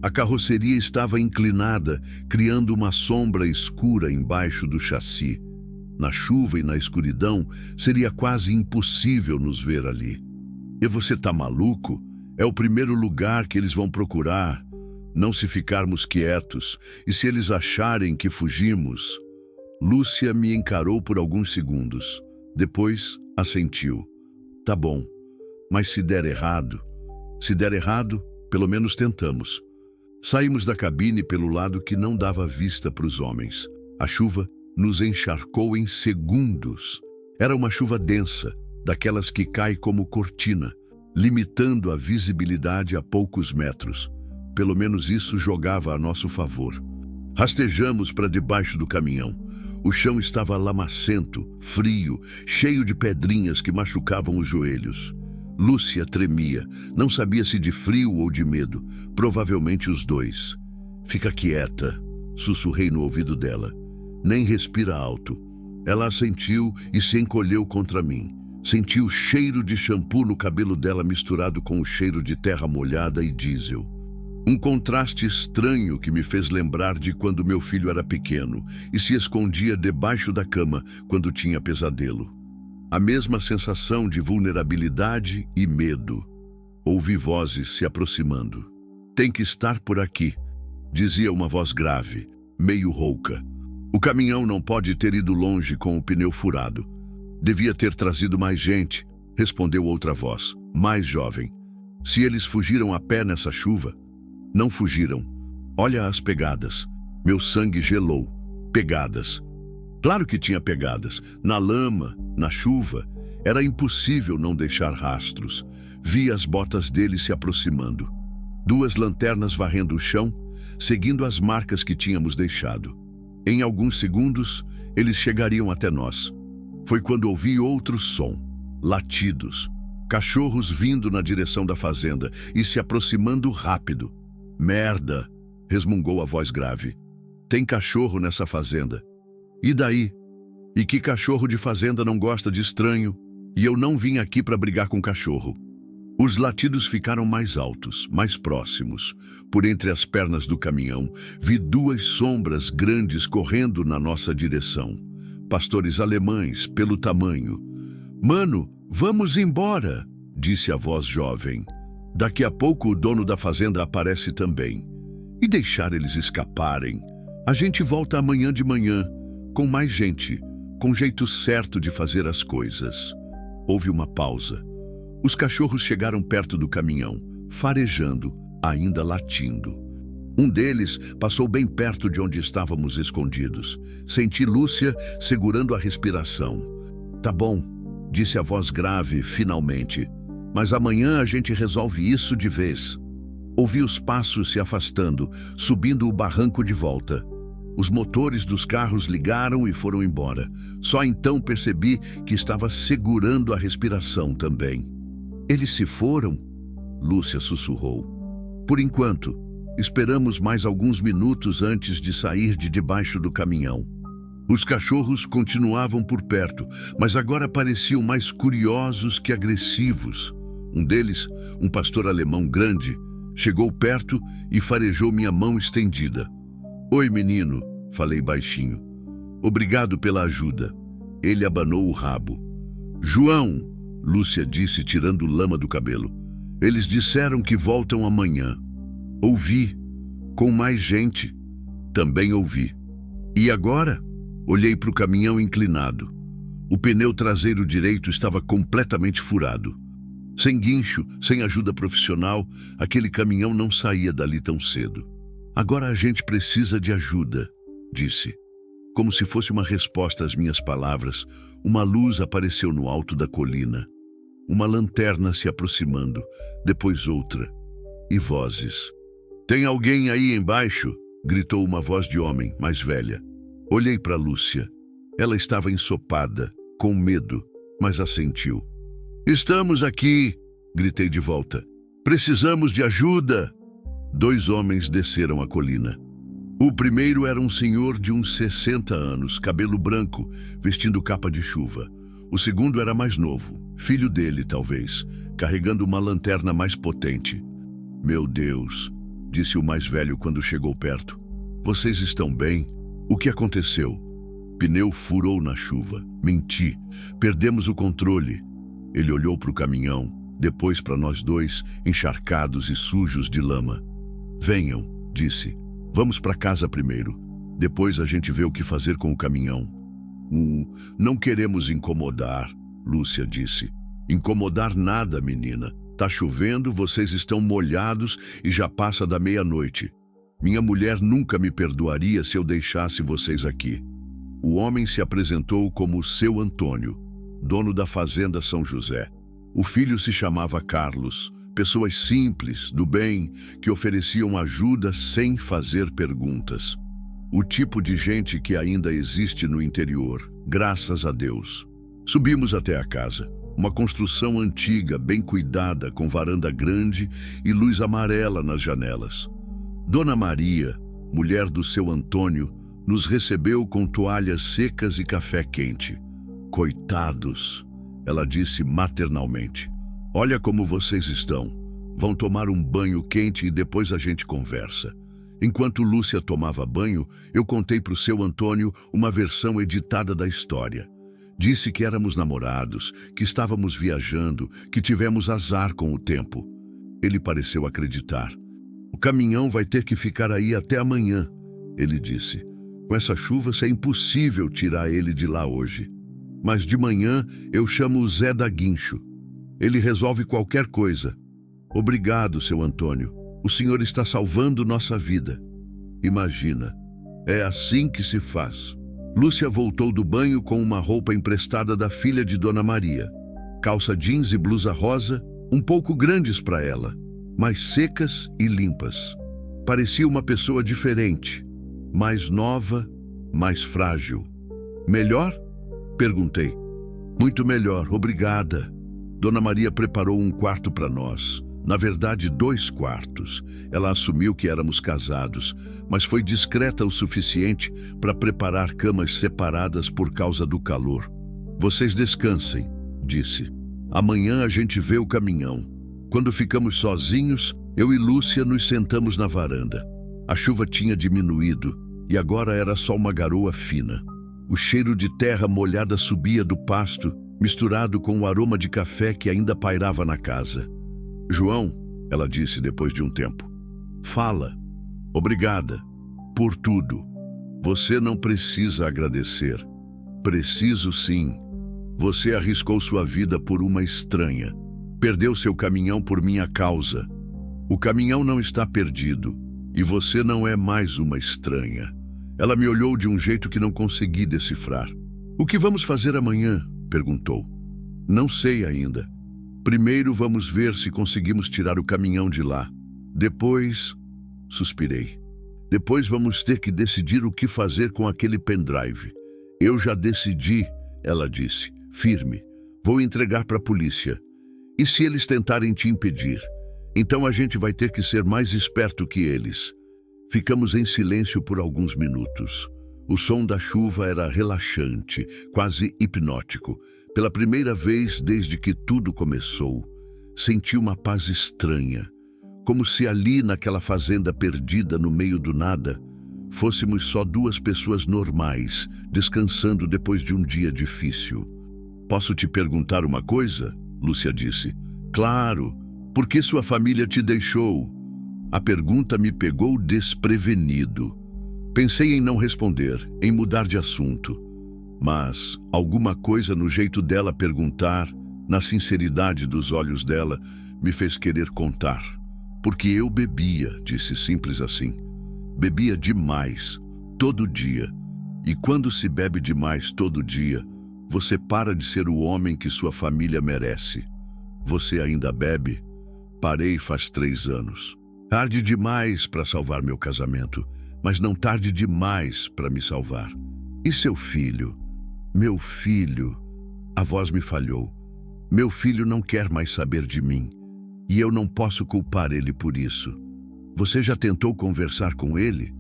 A carroceria estava inclinada, criando uma sombra escura embaixo do chassi. Na chuva e na escuridão, seria quase impossível nos ver ali. "E você tá maluco? É o primeiro lugar que eles vão procurar. Não se ficarmos quietos, e se eles acharem que fugimos?" Lúcia me encarou por alguns segundos. Depois, assentiu. "Tá bom, mas se der errado..." "Se der errado, pelo menos tentamos." Saímos da cabine pelo lado que não dava vista para os homens. A chuva nos encharcou em segundos. Era uma chuva densa, daquelas que cai como cortina, limitando a visibilidade a poucos metros. Pelo menos isso jogava a nosso favor. Rastejamos para debaixo do caminhão. O chão estava lamacento, frio, cheio de pedrinhas que machucavam os joelhos. Lúcia tremia, não sabia se de frio ou de medo, provavelmente os 2. "Fica quieta", sussurrei no ouvido dela. "Nem respira alto." Ela assentiu e se encolheu contra mim. Senti o cheiro de shampoo no cabelo dela misturado com o cheiro de terra molhada e diesel. Um contraste estranho que me fez lembrar de quando meu filho era pequeno e se escondia debaixo da cama quando tinha pesadelo. A mesma sensação de vulnerabilidade e medo. Ouvi vozes se aproximando. "Tem que estar por aqui", dizia uma voz grave, meio rouca. "O caminhão não pode ter ido longe com o pneu furado." "Devia ter trazido mais gente", respondeu outra voz, mais jovem. "Se eles fugiram a pé nessa chuva..." "Não fugiram. Olha as pegadas." Meu sangue gelou. Pegadas. Claro que tinha pegadas. Na lama, na chuva. Era impossível não deixar rastros. Vi as botas dele se aproximando. 2 lanternas varrendo o chão. seguindo as marcas que tínhamos deixado. Em alguns segundos, eles chegariam até nós. Foi quando ouvi outro som, latidos, cachorros vindo na direção da fazenda e se aproximando rápido. Merda, resmungou a voz grave. Tem cachorro nessa fazenda. E daí? E que cachorro de fazenda não gosta de estranho? E eu não vim aqui para brigar com cachorro. Os latidos ficaram mais altos, mais próximos. Por entre as pernas do caminhão, vi duas sombras grandes correndo na nossa direção. Pastores alemães, pelo tamanho. Mano, vamos embora, disse a voz jovem. Daqui a pouco o dono da fazenda aparece também. E deixar eles escaparem. A gente volta amanhã de manhã, com mais gente, com jeito certo de fazer as coisas. Houve uma pausa. Os cachorros chegaram perto do caminhão, farejando, ainda latindo. Um deles passou bem perto de onde estávamos escondidos. Senti Lúcia segurando a respiração. Tá bom, disse a voz grave, finalmente. Mas amanhã a gente resolve isso de vez. Ouvi os passos se afastando, subindo o barranco de volta. Os motores dos carros ligaram e foram embora. Só então percebi que estava segurando a respiração também. Eles se foram? Lúcia sussurrou. Por enquanto, esperamos mais alguns minutos antes de sair de debaixo do caminhão. Os cachorros continuavam por perto, mas agora pareciam mais curiosos que agressivos. Um deles, um pastor alemão grande, chegou perto e farejou minha mão estendida. Oi, menino, falei baixinho. Obrigado pela ajuda. Ele abanou o rabo. João, Lúcia disse, tirando lama do cabelo. Eles disseram que voltam amanhã. Ouvi. Com mais gente. Também ouvi. E agora? Olhei para o caminhão inclinado. O pneu traseiro direito estava completamente furado. Sem guincho, sem ajuda profissional, aquele caminhão não saía dali tão cedo. Agora a gente precisa de ajuda, disse. Como se fosse uma resposta às minhas palavras, uma luz apareceu no alto da colina. Uma lanterna se aproximando, depois outra. E vozes. Tem alguém aí embaixo? Gritou uma voz de homem, mais velha. Olhei para Lúcia. Ela estava ensopada, com medo, mas assentiu. Estamos aqui, gritei de volta. Precisamos de ajuda. Dois homens desceram a colina. O primeiro era um senhor de uns 60 anos, cabelo branco, vestindo capa de chuva. O segundo era mais novo, filho dele, talvez, carregando uma lanterna mais potente. Meu Deus, disse o mais velho quando chegou perto. Vocês estão bem? O que aconteceu? Pneu furou na chuva. Menti. Perdemos o controle. Ele olhou para o caminhão, depois para nós dois, encharcados e sujos de lama. Venham, disse. Vamos para casa primeiro. Depois a gente vê o que fazer com o caminhão. Não queremos incomodar, Lúcia disse. Incomodar nada, menina. Tá chovendo, vocês estão molhados e já passa da meia-noite. Minha mulher nunca me perdoaria se eu deixasse vocês aqui. O homem se apresentou como seu Antônio, dono da fazenda São José. O filho se chamava Carlos. Pessoas simples, do bem, que ofereciam ajuda sem fazer perguntas. O tipo de gente que ainda existe no interior, graças a Deus. Subimos até a casa. Uma construção antiga, bem cuidada, com varanda grande e luz amarela nas janelas. Dona Maria, mulher do seu Antônio, nos recebeu com toalhas secas e café quente. Coitados, ela disse maternalmente. Olha como vocês estão. Vão tomar um banho quente e depois a gente conversa. Enquanto Lúcia tomava banho, eu contei para o seu Antônio uma versão editada da história. Disse que éramos namorados, que estávamos viajando, que tivemos azar com o tempo. Ele pareceu acreditar. O caminhão vai ter que ficar aí até amanhã, ele disse. Com essa chuva, é impossível tirar ele de lá hoje. Mas de manhã eu chamo o Zé da Guincho. Ele resolve qualquer coisa. Obrigado, seu Antônio. O senhor está salvando nossa vida. Imagina, é assim que se faz. Lúcia voltou do banho com uma roupa emprestada da filha de Dona Maria. Calça jeans e blusa rosa, um pouco grandes para ela, mas secas e limpas. Parecia uma pessoa diferente, mais nova, mais frágil. Melhor? Perguntei. Muito melhor, obrigada. Dona Maria preparou um quarto para nós. Na verdade, 2 quartos. Ela assumiu que éramos casados, mas foi discreta o suficiente para preparar camas separadas por causa do calor. Vocês descansem, disse. Amanhã a gente vê o caminhão. Quando ficamos sozinhos, eu e Lúcia nos sentamos na varanda. A chuva tinha diminuído e agora era só uma garoa fina. O cheiro de terra molhada subia do pasto, misturado com o aroma de café que ainda pairava na casa. João, ela disse depois de um tempo, fala. Obrigada por tudo. Você não precisa agradecer. Preciso sim. Você arriscou sua vida por uma estranha. Perdeu seu caminhão por minha causa. O caminhão não está perdido e você não é mais uma estranha. Ela me olhou de um jeito que não consegui decifrar. O que vamos fazer amanhã? Perguntou. Não sei ainda. Primeiro vamos ver se conseguimos tirar o caminhão de lá. Depois, suspirei. Depois vamos ter que decidir o que fazer com aquele pendrive. Eu já decidi, ela disse, firme. Vou entregar para a polícia. E se eles tentarem te impedir? Então a gente vai ter que ser mais esperto que eles. Ficamos em silêncio por alguns minutos. O som da chuva era relaxante, quase hipnótico. Pela primeira vez desde que tudo começou, senti uma paz estranha, como se ali naquela fazenda perdida no meio do nada, fôssemos só 2 pessoas normais, descansando depois de um dia difícil. Posso te perguntar uma coisa? Lúcia disse. Claro, por que sua família te deixou? A pergunta me pegou desprevenido. Pensei em não responder, em mudar de assunto. Mas alguma coisa no jeito dela perguntar, na sinceridade dos olhos dela, me fez querer contar. Porque eu bebia, disse simples assim. Bebia demais, todo dia. E quando se bebe demais todo dia, você para de ser o homem que sua família merece. Você ainda bebe? Parei faz 3 anos. Tarde demais para salvar meu casamento, mas não tarde demais para me salvar. E seu filho? Meu filho, a voz me falhou. Meu filho não quer mais saber de mim, e eu não posso culpar ele por isso. Você já tentou conversar com ele?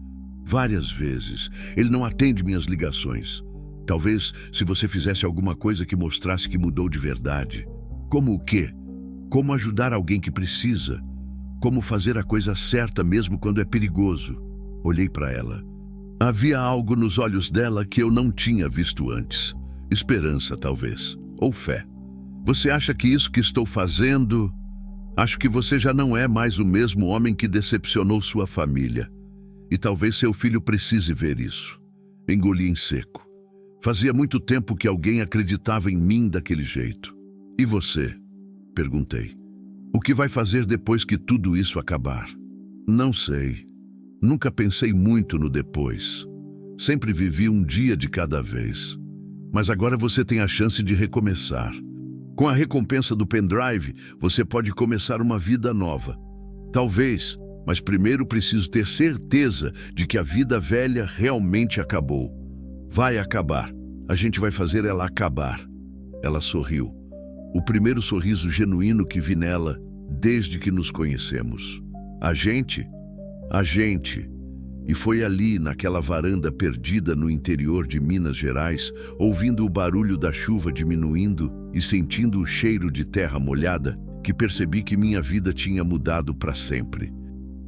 Várias vezes. Ele não atende minhas ligações. Talvez se você fizesse alguma coisa que mostrasse que mudou de verdade. Como o quê? Como ajudar alguém que precisa? Como fazer a coisa certa mesmo quando é perigoso? Olhei para ela. Havia algo nos olhos dela que eu não tinha visto antes. Esperança, talvez. Ou fé. Você acha que isso que estou fazendo... Acho que você já não é mais o mesmo homem que decepcionou sua família. E talvez seu filho precise ver isso. Engoli em seco. Fazia muito tempo que alguém acreditava em mim daquele jeito. E você? Perguntei. O que vai fazer depois que tudo isso acabar? Não sei. Nunca pensei muito no depois. Sempre vivi um dia de cada vez. Mas agora você tem a chance de recomeçar. Com a recompensa do pendrive, você pode começar uma vida nova. Talvez, mas primeiro preciso ter certeza de que a vida velha realmente acabou. Vai acabar. A gente vai fazer ela acabar. Ela sorriu. O primeiro sorriso genuíno que vi nela desde que nos conhecemos. A gente... E foi ali, naquela varanda perdida no interior de Minas Gerais, ouvindo o barulho da chuva diminuindo e sentindo o cheiro de terra molhada, que percebi que minha vida tinha mudado para sempre.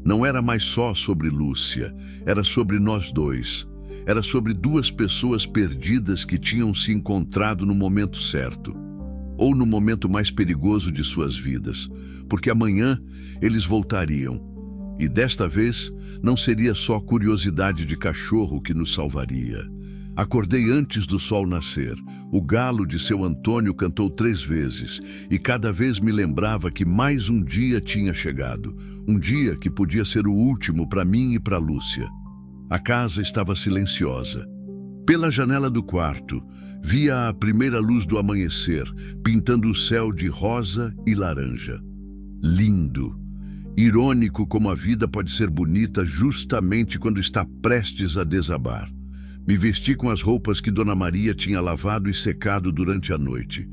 Não era mais só sobre Lúcia, era sobre nós dois. Era sobre 2 pessoas perdidas que tinham se encontrado no momento certo, ou no momento mais perigoso de suas vidas, porque amanhã eles voltariam. E desta vez, não seria só curiosidade de cachorro que nos salvaria. Acordei antes do sol nascer. O galo de seu Antônio cantou 3 vezes, e cada vez me lembrava que mais um dia tinha chegado. Um dia que podia ser o último para mim e para Lúcia. A casa estava silenciosa. Pela janela do quarto, via a primeira luz do amanhecer, pintando o céu de rosa e laranja. Lindo! Irônico como a vida pode ser bonita justamente quando está prestes a desabar. Me vesti com as roupas que Dona Maria tinha lavado e secado durante a noite.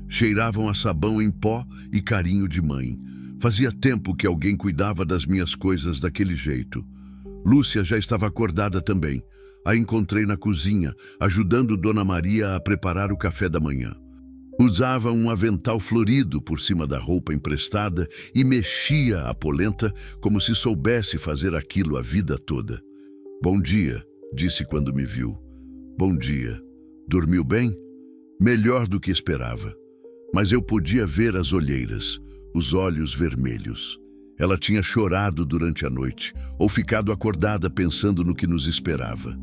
Cheiravam a sabão em pó e carinho de mãe. Fazia tempo que alguém cuidava das minhas coisas daquele jeito. Lúcia já estava acordada também. A encontrei na cozinha, ajudando Dona Maria a preparar o café da manhã. Usava um avental florido por cima da roupa emprestada e mexia a polenta como se soubesse fazer aquilo a vida toda. "Bom dia", disse quando me viu. "Bom dia. Dormiu bem?" "Melhor do que esperava." Mas eu podia ver as olheiras, os olhos vermelhos. Ela tinha chorado durante a noite, ou ficado acordada pensando no que nos esperava.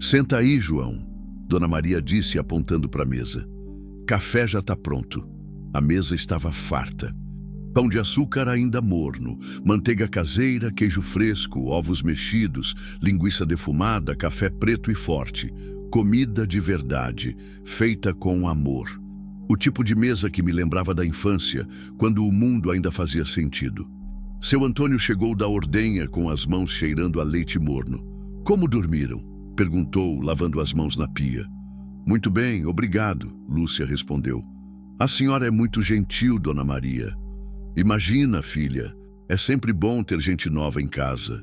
"Senta aí, João", Dona Maria disse apontando para a mesa. "Café já está pronto." A mesa estava farta. Pão de açúcar ainda morno, manteiga caseira, queijo fresco, ovos mexidos, linguiça defumada, café preto e forte. Comida de verdade, feita com amor. O tipo de mesa que me lembrava da infância, quando o mundo ainda fazia sentido. Seu Antônio chegou da ordenha com as mãos cheirando a leite morno. "Como dormiram?" perguntou, lavando as mãos na pia. "Muito bem, obrigado", Lúcia respondeu. "A senhora é muito gentil, Dona Maria." "Imagina, filha, é sempre bom ter gente nova em casa."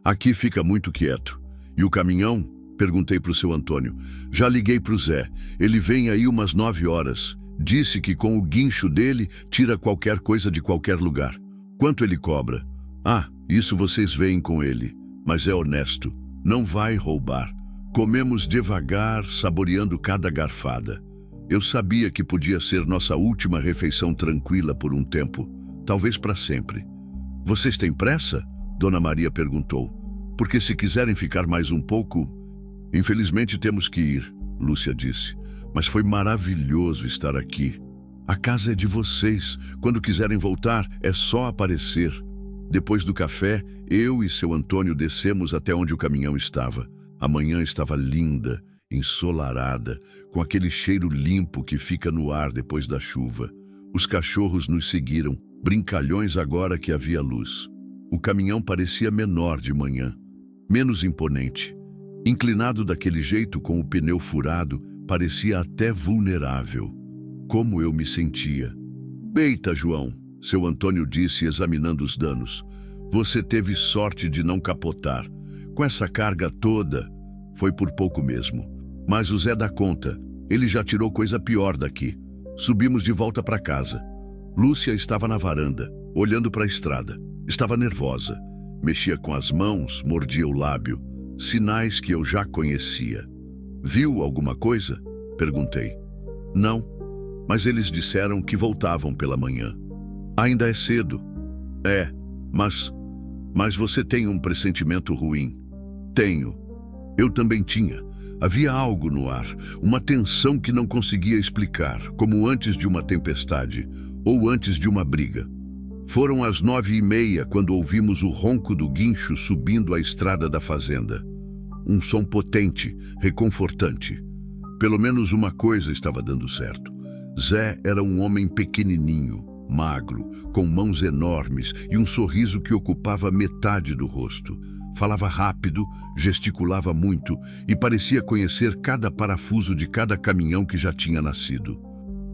"Aqui fica muito quieto." "E o caminhão?" perguntei para o seu Antônio. "Já liguei para o Zé. Ele vem aí umas 9 horas. Disse que com o guincho dele tira qualquer coisa de qualquer lugar." "Quanto ele cobra?" "Ah, isso vocês veem com ele. Mas é honesto. Não vai roubar." Comemos devagar, saboreando cada garfada. Eu sabia que podia ser nossa última refeição tranquila por um tempo, talvez para sempre. "Vocês têm pressa?" Dona Maria perguntou. "Porque se quiserem ficar mais um pouco..." "Infelizmente temos que ir", Lúcia disse. "Mas foi maravilhoso estar aqui. A casa é de vocês. Quando quiserem voltar, é só aparecer." Depois do café, eu e seu Antônio descemos até onde o caminhão estava. A manhã estava linda, ensolarada, com aquele cheiro limpo que fica no ar depois da chuva. Os cachorros nos seguiram, brincalhões agora que havia luz. O caminhão parecia menor de manhã, menos imponente. Inclinado daquele jeito, com o pneu furado, parecia até vulnerável. Como eu me sentia. "Eita, João", seu Antônio disse, examinando os danos. "Você teve sorte de não capotar. Com essa carga toda..." "Foi por pouco mesmo. Mas o Zé dá conta. Ele já tirou coisa pior daqui." Subimos de volta para casa. Lúcia estava na varanda, olhando para a estrada. Estava nervosa. Mexia com as mãos, mordia o lábio. Sinais que eu já conhecia. "Viu alguma coisa?" perguntei. "Não, mas eles disseram que voltavam pela manhã." "Ainda é cedo." "É, mas você tem um pressentimento ruim." "Tenho." Eu também tinha. Havia algo no ar, uma tensão que não conseguia explicar, como antes de uma tempestade, ou antes de uma briga. Foram às 9h30 quando ouvimos o ronco do guincho subindo a estrada da fazenda. Um som potente, reconfortante. Pelo menos uma coisa estava dando certo. Zé era um homem pequenininho, magro, com mãos enormes e um sorriso que ocupava metade do rosto. Falava rápido, gesticulava muito e parecia conhecer cada parafuso de cada caminhão que já tinha nascido.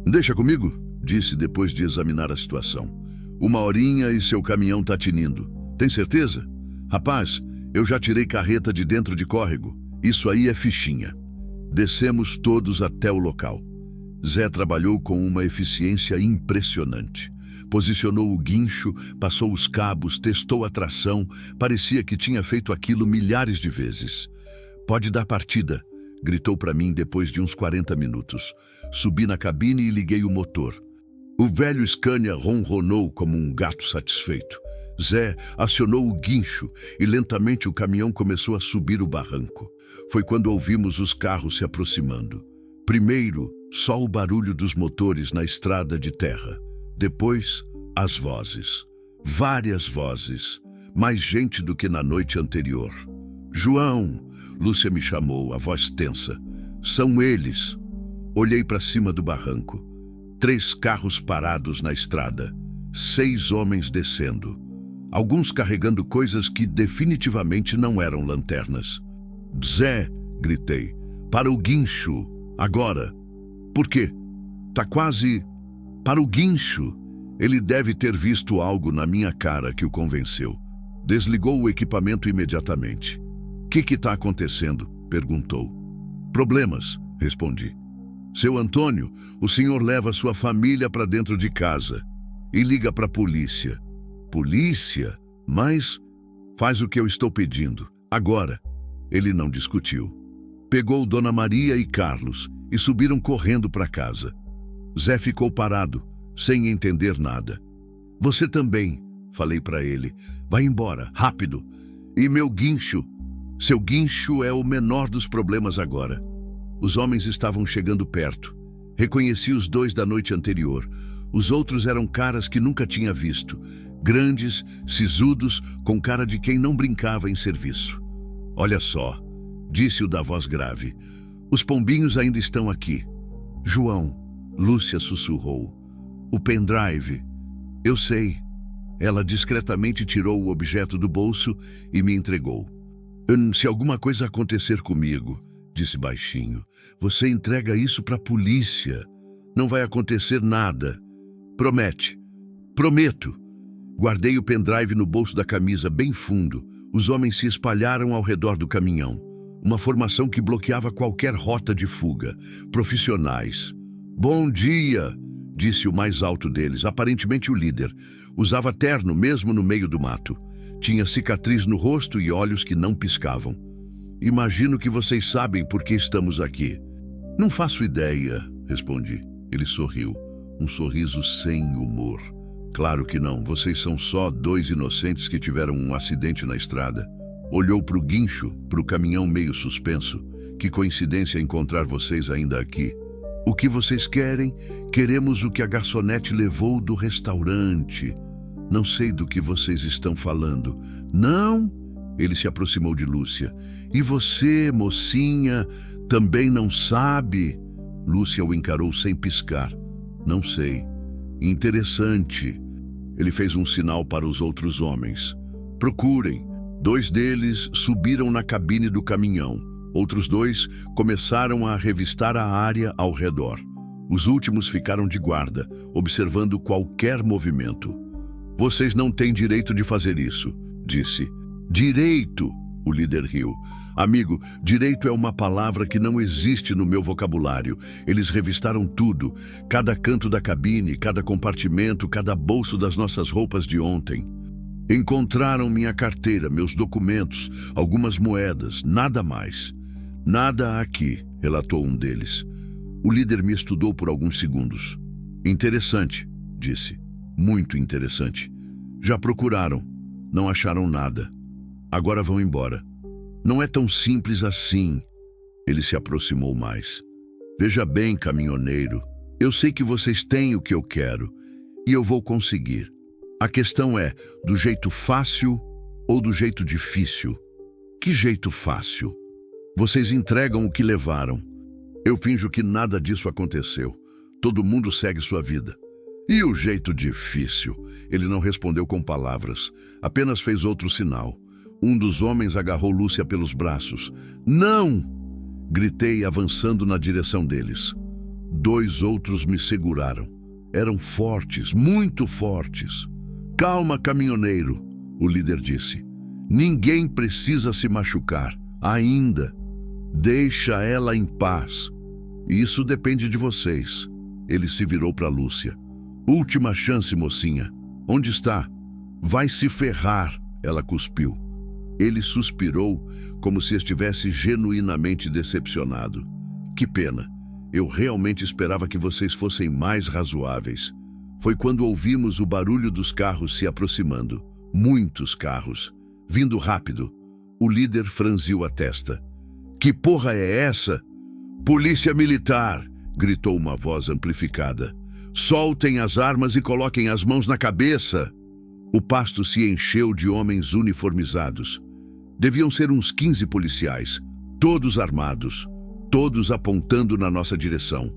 "Deixa comigo", disse depois de examinar a situação. "1 horinha e seu caminhão tá tinindo. Tem certeza?" "Rapaz, eu já tirei carreta de dentro de córrego. Isso aí é fichinha." Descemos todos até o local. Zé trabalhou com uma eficiência impressionante. Posicionou o guincho, passou os cabos, testou a tração. Parecia que tinha feito aquilo milhares de vezes. "Pode dar partida", gritou para mim depois de uns 40 minutos. Subi na cabine e liguei o motor. O velho Scania ronronou como um gato satisfeito. Zé acionou o guincho e lentamente o caminhão começou a subir o barranco. Foi quando ouvimos os carros se aproximando. Primeiro, só o barulho dos motores na estrada de terra. Depois, as vozes. Várias vozes. Mais gente do que na noite anterior. "João", Lúcia me chamou, a voz tensa. "São eles." Olhei para cima do barranco. 3 carros parados na estrada. 6 homens descendo. alguns carregando coisas que definitivamente não eram lanternas. Zé, gritei, para o guincho, agora. Por quê? Tá quase... Para o guincho. Ele deve ter visto algo na minha cara que o convenceu. Desligou o equipamento imediatamente. Que tá acontecendo? Perguntou. Problemas, respondi. Seu Antônio, o senhor leva sua família para dentro de casa e liga para a polícia. Polícia? Mas faz o que eu estou pedindo. Agora. Ele não discutiu. Pegou Dona Maria e Carlos e subiram correndo para casa. Zé ficou parado, sem entender nada. Você também, falei para ele. Vai embora, rápido. E meu guincho? Seu guincho é o menor dos problemas agora. Os homens estavam chegando perto. Reconheci os dois da noite anterior. Os outros eram caras que nunca tinha visto. Grandes, sisudos, com cara de quem não brincava em serviço. Olha só, disse o da voz grave. Os pombinhos ainda estão aqui. João, Lúcia sussurrou. O pendrive. Eu sei. Ela discretamente tirou o objeto do bolso e me entregou. Se alguma coisa acontecer comigo, disse baixinho, você entrega isso para a polícia. Não vai acontecer nada. Promete. Prometo. Guardei o pendrive no bolso da camisa bem fundo. Os homens se espalharam ao redor do caminhão. Uma formação que bloqueava qualquer rota de fuga. Profissionais. Bom dia, disse o mais alto deles, aparentemente o líder. Usava terno mesmo no meio do mato. Tinha cicatriz no rosto e olhos que não piscavam. Imagino que vocês sabem por que estamos aqui. Não faço ideia, respondi. Ele sorriu. Um sorriso sem humor. Claro que não, vocês são só dois inocentes que tiveram um acidente na estrada. Olhou para o guincho, para o caminhão meio suspenso. Que coincidência encontrar vocês ainda aqui. O que vocês querem? Queremos o que a garçonete levou do restaurante. Não sei do que vocês estão falando. Não? Ele se aproximou de Lúcia. E você, mocinha, também não sabe? Lúcia o encarou sem piscar. Não sei. Interessante. Ele fez um sinal para os outros homens. Procurem. 2 deles subiram na cabine do caminhão. Outros 2 começaram a revistar a área ao redor. Os últimos ficaram de guarda, observando qualquer movimento. Vocês não têm direito de fazer isso, disse. Direito, o líder riu. Amigo, direito é uma palavra que não existe no meu vocabulário. Eles revistaram tudo, cada canto da cabine, cada compartimento, cada bolso das nossas roupas de ontem. Encontraram minha carteira, meus documentos, algumas moedas, nada mais. Nada aqui, relatou um deles. O líder me estudou por alguns segundos. Interessante, disse. Muito interessante. Já procuraram, não acharam nada. Agora vão embora. Não é tão simples assim. Ele se aproximou mais. Veja bem, caminhoneiro, eu sei que vocês têm o que eu quero e eu vou conseguir. A questão é, do jeito fácil ou do jeito difícil? Que jeito fácil? Vocês entregam o que levaram. Eu finjo que nada disso aconteceu. Todo mundo segue sua vida. E o jeito difícil? Ele não respondeu com palavras, apenas fez outro sinal. Um dos homens agarrou Lúcia pelos braços. Não! Gritei, avançando na direção deles. 2 outros me seguraram. Eram fortes, muito fortes. Calma, caminhoneiro, o líder disse. Ninguém precisa se machucar, ainda. Deixa ela em paz. Isso depende de vocês. Ele se virou para Lúcia. Última chance, mocinha. Onde está? Vai se ferrar, ela cuspiu. Ele suspirou, como se estivesse genuinamente decepcionado. Que pena. Eu realmente esperava que vocês fossem mais razoáveis. Foi quando ouvimos o barulho dos carros se aproximando. Muitos carros. Vindo rápido. O líder franziu a testa. Que porra é essa? Polícia Militar! Gritou uma voz amplificada. Soltem as armas e coloquem as mãos na cabeça! O pasto se encheu de homens uniformizados. Deviam ser uns 15 policiais, todos armados, todos apontando na nossa direção.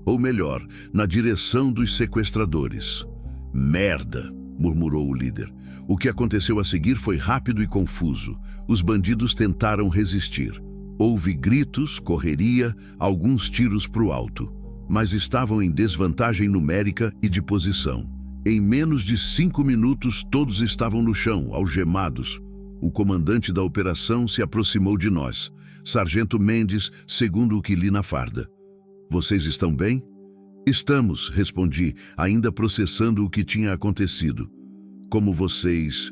Ou melhor, na direção dos sequestradores. Merda! murmurou o líder. O que aconteceu a seguir foi rápido e confuso. Os bandidos tentaram resistir. Houve gritos, correria, alguns tiros para o alto, mas estavam em desvantagem numérica e de posição. Em menos de 5 minutos, todos estavam no chão, algemados. O comandante da operação se aproximou de nós. Sargento Mendes, segundo o que li na farda. Vocês estão bem? Estamos, respondi, ainda processando o que tinha acontecido. Como vocês...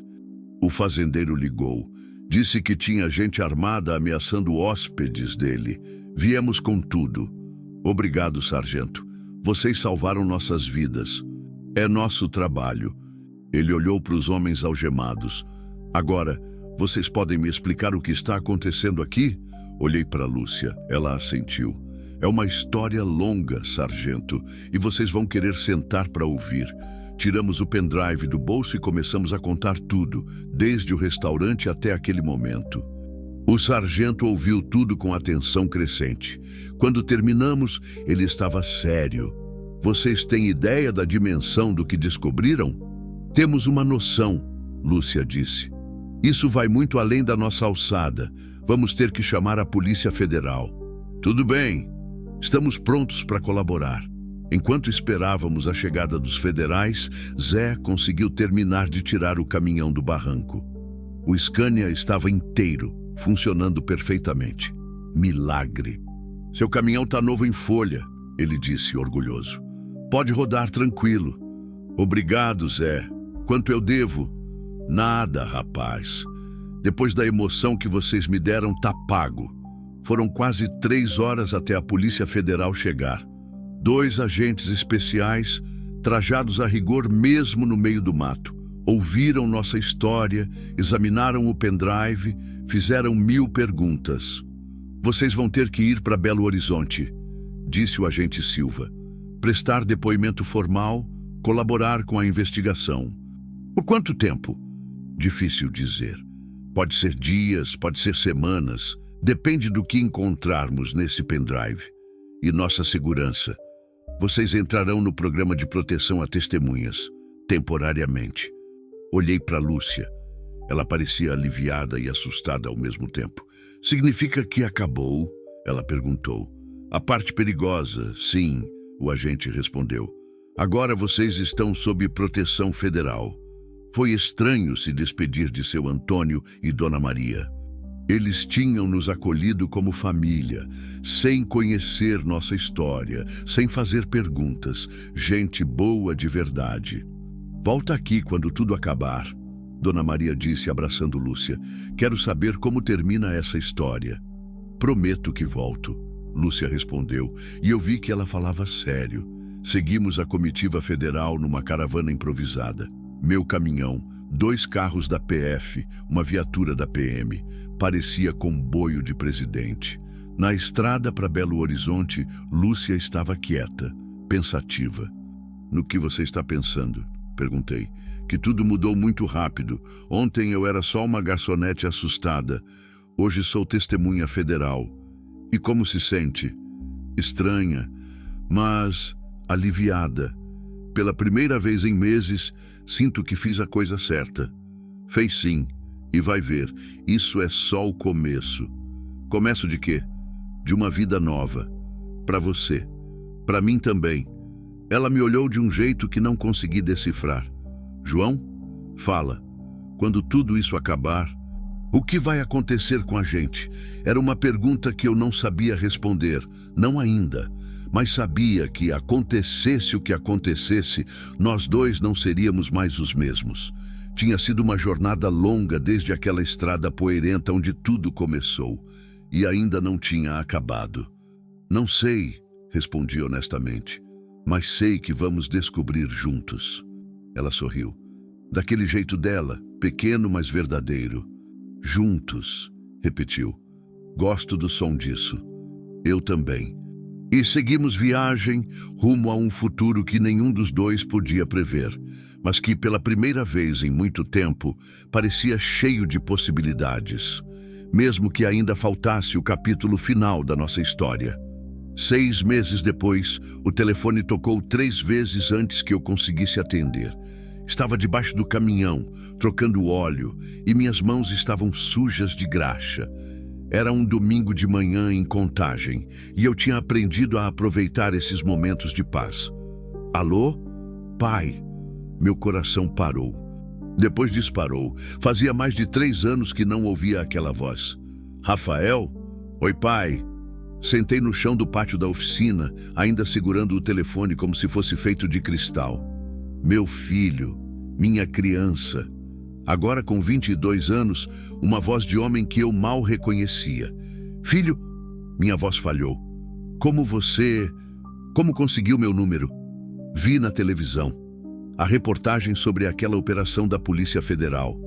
O fazendeiro ligou. Disse que tinha gente armada ameaçando hóspedes dele. Viemos com tudo. Obrigado, sargento. Vocês salvaram nossas vidas. É nosso trabalho. Ele olhou para os homens algemados. Agora, vocês podem me explicar o que está acontecendo aqui? Olhei para Lúcia. Ela assentiu. É uma história longa, sargento, e vocês vão querer sentar para ouvir. Tiramos o pendrive do bolso e começamos a contar tudo, desde o restaurante até aquele momento. O sargento ouviu tudo com atenção crescente. Quando terminamos, ele estava sério. Vocês têm ideia da dimensão do que descobriram? Temos uma noção, Lúcia disse. Isso vai muito além da nossa alçada. Vamos ter que chamar a Polícia Federal. Tudo bem. Estamos prontos para colaborar. Enquanto esperávamos a chegada dos federais, Zé conseguiu terminar de tirar o caminhão do barranco. O Scania estava inteiro, funcionando perfeitamente. Milagre. Seu caminhão está novo em folha, ele disse, orgulhoso. Pode rodar tranquilo. Obrigado, Zé. Quanto eu devo? Nada, rapaz. Depois da emoção que vocês me deram, tá pago. Foram quase 3 horas até a Polícia Federal chegar. 2 agentes especiais, trajados a rigor mesmo no meio do mato. Ouviram nossa história, examinaram o pendrive, fizeram 1000 perguntas. Vocês vão ter que ir para Belo Horizonte, disse o agente Silva. Prestar depoimento formal, colaborar com a investigação. Por quanto tempo? Difícil dizer. Pode ser dias, pode ser semanas. Depende do que encontrarmos nesse pendrive. E nossa segurança. Vocês entrarão no programa de proteção a testemunhas, temporariamente. Olhei para Lúcia. Ela parecia aliviada e assustada ao mesmo tempo. Significa que acabou? Ela perguntou. A parte perigosa, sim, o agente respondeu. Agora vocês estão sob proteção federal. Foi estranho se despedir de seu Antônio e Dona Maria. Eles tinham nos acolhido como família, sem conhecer nossa história, sem fazer perguntas. Gente boa de verdade. Volta aqui quando tudo acabar, Dona Maria disse, abraçando Lúcia. Quero saber como termina essa história. Prometo que volto, Lúcia respondeu, e eu vi que ela falava sério. Seguimos a comitiva federal numa caravana improvisada. Meu caminhão, 2 carros da PF, uma viatura da PM. Parecia comboio de presidente. Na estrada para Belo Horizonte, Lúcia estava quieta, pensativa. No que você está pensando? Perguntei. Que tudo mudou muito rápido. Ontem eu era só uma garçonete assustada. Hoje sou testemunha federal. E como se sente? Estranha, mas aliviada. Pela primeira vez em meses, sinto que fiz a coisa certa. Fez sim. E vai ver, isso é só o começo. Começo de quê? De uma vida nova. Para você. Para mim também. Ela me olhou de um jeito que não consegui decifrar. João? Fala. Quando tudo isso acabar, o que vai acontecer com a gente? Era uma pergunta que eu não sabia responder. Não ainda. Mas sabia que acontecesse o que acontecesse, nós dois não seríamos mais os mesmos. Tinha sido uma jornada longa desde aquela estrada poeirenta onde tudo começou, e ainda não tinha acabado. Não sei, respondi honestamente, mas sei que vamos descobrir juntos. Ela sorriu. Daquele jeito dela, pequeno mas verdadeiro. Juntos, repetiu. Gosto do som disso. Eu também. E seguimos viagem rumo a um futuro que nenhum dos dois podia prever, mas que pela primeira vez em muito tempo parecia cheio de possibilidades, mesmo que ainda faltasse o capítulo final da nossa história. 6 meses depois, o telefone tocou 3 vezes antes que eu conseguisse atender. Estava debaixo do caminhão, trocando óleo, e minhas mãos estavam sujas de graxa. Era um domingo de manhã em Contagem, e eu tinha aprendido a aproveitar esses momentos de paz. Alô? Pai? Meu coração parou. Depois disparou. Fazia mais de 3 anos que não ouvia aquela voz. Rafael? Oi, pai. Sentei no chão do pátio da oficina, ainda segurando o telefone como se fosse feito de cristal. Meu filho, minha criança. Agora com 22 anos, uma voz de homem que eu mal reconhecia. Filho, minha voz falhou. Como conseguiu meu número? Vi na televisão a reportagem sobre aquela operação da Polícia Federal.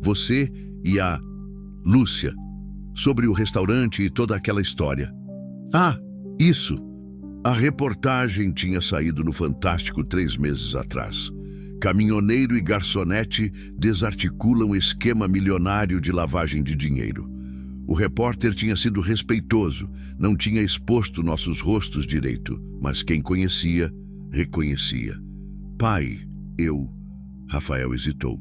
Você e a Lúcia, sobre o restaurante e toda aquela história. Ah, isso! A reportagem tinha saído no Fantástico 3 meses atrás. Caminhoneiro e garçonete desarticulam esquema milionário de lavagem de dinheiro. O repórter tinha sido respeitoso, não tinha exposto nossos rostos direito, mas quem conhecia, reconhecia. Pai, Rafael hesitou.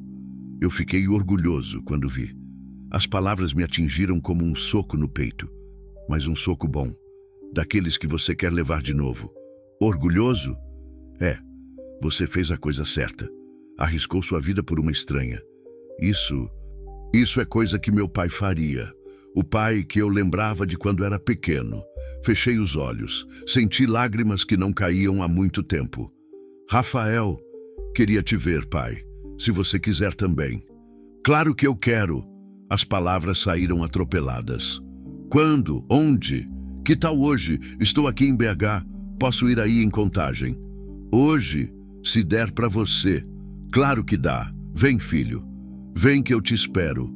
Eu fiquei orgulhoso quando vi. As palavras me atingiram como um soco no peito, mas um soco bom, daqueles que você quer levar de novo. Orgulhoso? É, você fez a coisa certa. Arriscou sua vida por uma estranha. Isso é coisa que meu pai faria. O pai que eu lembrava de quando era pequeno. Fechei os olhos, senti lágrimas que não caíam há muito tempo. Rafael, queria te ver, pai, se você quiser também. Claro que eu quero. As palavras saíram atropeladas. Quando? Onde? Que tal hoje? Estou aqui em BH. Posso ir aí em Contagem. Hoje, se der para você. Claro que dá. Vem, filho. Vem que eu te espero.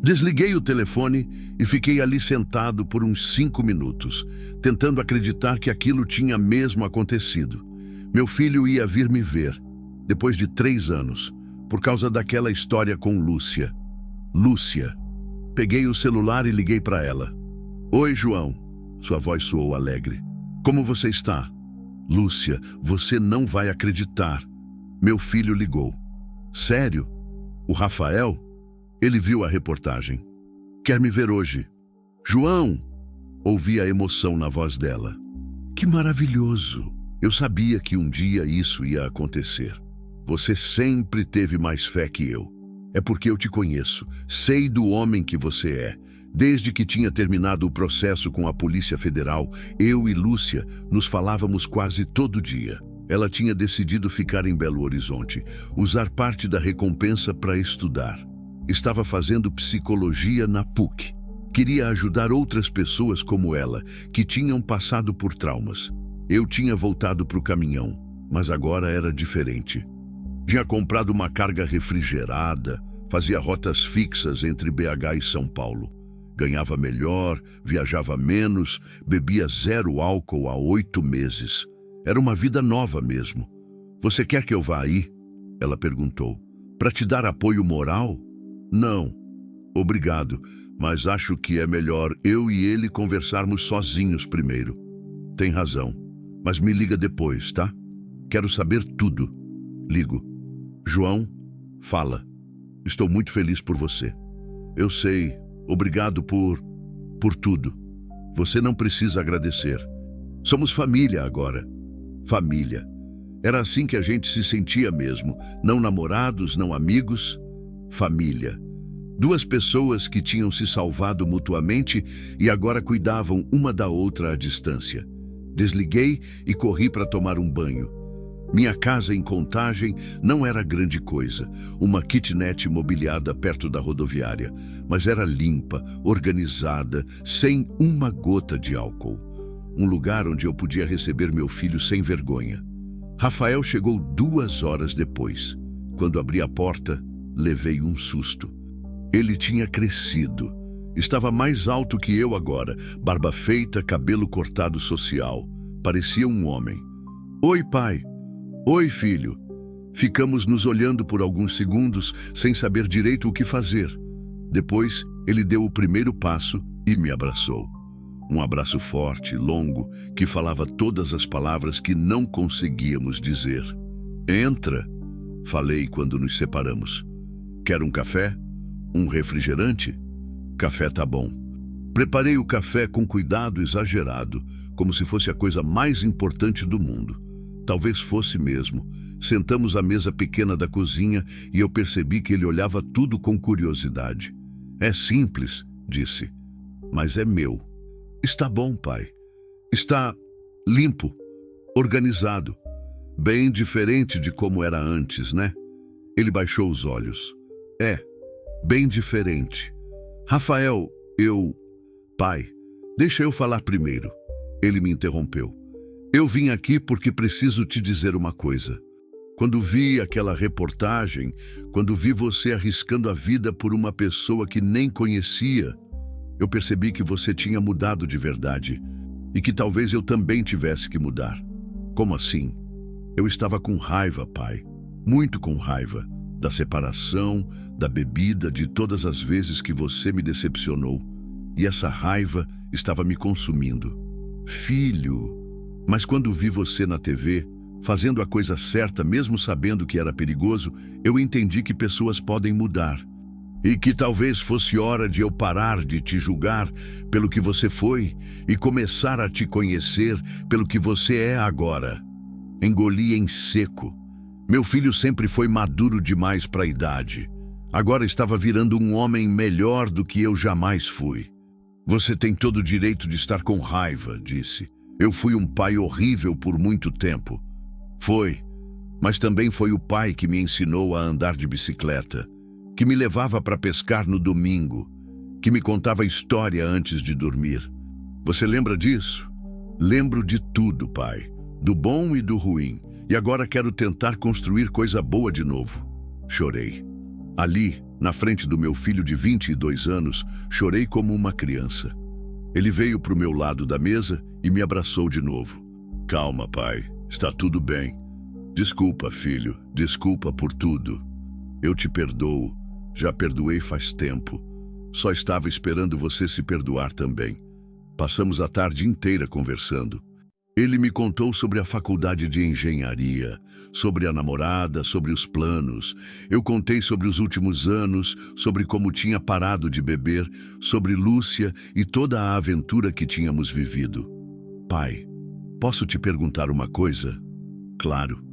Desliguei o telefone e fiquei ali sentado por uns 5 minutos, tentando acreditar que aquilo tinha mesmo acontecido. Meu filho ia vir me ver, depois de 3 anos, por causa daquela história com Lúcia. Lúcia. Peguei o celular e liguei para ela. Oi, João. Sua voz soou alegre. Como você está? Lúcia, você não vai acreditar. Meu filho ligou. Sério? O Rafael? Ele viu a reportagem. Quer me ver hoje. João! Ouvi a emoção na voz dela. Que maravilhoso! Eu sabia que um dia isso ia acontecer. Você sempre teve mais fé que eu. É porque eu te conheço, sei do homem que você é. Desde que tinha terminado o processo com a Polícia Federal, eu e Lúcia nos falávamos quase todo dia. Ela tinha decidido ficar em Belo Horizonte, usar parte da recompensa para estudar. Estava fazendo psicologia na PUC. Queria ajudar outras pessoas como ela, que tinham passado por traumas. Eu tinha voltado para o caminhão, mas agora era diferente. Tinha comprado uma carga refrigerada, fazia rotas fixas entre BH e São Paulo. Ganhava melhor, viajava menos, bebia 0 álcool há 8 meses. Era uma vida nova mesmo. Você quer que eu vá aí? Ela perguntou. Para te dar apoio moral? Não. Obrigado, mas acho que é melhor eu e ele conversarmos sozinhos primeiro. Tem razão, mas me liga depois, tá? Quero saber tudo. Ligo. João, fala. Estou muito feliz por você. Eu sei. Obrigado por tudo. Você não precisa agradecer. Somos família agora. Família. Era assim que a gente se sentia mesmo. Não namorados, não amigos. Família. 2 pessoas que tinham se salvado mutuamente e agora cuidavam uma da outra à distância. Desliguei e corri para tomar um banho. Minha casa em Contagem não era grande coisa, uma kitnet mobiliada perto da rodoviária, mas era limpa, organizada, sem uma gota de álcool. Um lugar onde eu podia receber meu filho sem vergonha. Rafael chegou 2 horas depois. Quando abri a porta, levei um susto. Ele tinha crescido. Estava mais alto que eu agora, barba feita, cabelo cortado social. Parecia um homem. Oi, pai. Oi, filho. Ficamos nos olhando por alguns segundos, sem saber direito o que fazer. Depois, ele deu o primeiro passo e me abraçou. Um abraço forte, longo, que falava todas as palavras que não conseguíamos dizer. Entra. Falei quando nos separamos. Quer um café? Um refrigerante? Café tá bom. Preparei o café com cuidado exagerado, como se fosse a coisa mais importante do mundo. Talvez fosse mesmo. Sentamos à mesa pequena da cozinha e eu percebi que ele olhava tudo com curiosidade. É simples, disse, mas é meu. Está bom, pai. Está limpo, organizado, bem diferente de como era antes, né? Ele baixou os olhos. É, bem diferente. Rafael, Pai, deixa eu falar primeiro. Ele me interrompeu. Eu vim aqui porque preciso te dizer uma coisa. Quando vi aquela reportagem, quando vi você arriscando a vida por uma pessoa que nem conhecia, eu percebi que você tinha mudado de verdade e que talvez eu também tivesse que mudar. Como assim? Eu estava com raiva, pai. Muito com raiva. Da separação, da bebida, de todas as vezes que você me decepcionou. E essa raiva estava me consumindo. Filho, mas quando vi você na TV, fazendo a coisa certa mesmo sabendo que era perigoso, eu entendi que pessoas podem mudar. E que talvez fosse hora de eu parar de te julgar pelo que você foi e começar a te conhecer pelo que você é agora. Engoli em seco. Meu filho sempre foi maduro demais para a idade. Agora estava virando um homem melhor do que eu jamais fui. Você tem todo o direito de estar com raiva, disse. Eu fui um pai horrível por muito tempo. Foi, mas também foi o pai que me ensinou a andar de bicicleta, que me levava para pescar no domingo, que me contava história antes de dormir. Você lembra disso? Lembro de tudo, pai, do bom e do ruim, e agora quero tentar construir coisa boa de novo. Chorei. Ali, na frente do meu filho de 22 anos, chorei como uma criança. Ele veio para o meu lado da mesa e me abraçou de novo. Calma, pai, está tudo bem. Desculpa, filho, desculpa por tudo. Eu te perdoo, já perdoei faz tempo. Só estava esperando você se perdoar também. Passamos a tarde inteira conversando. Ele me contou sobre a faculdade de engenharia, sobre a namorada, sobre os planos. Eu contei sobre os últimos anos, sobre como tinha parado de beber, sobre Lúcia e toda a aventura que tínhamos vivido. Pai, posso te perguntar uma coisa? Claro.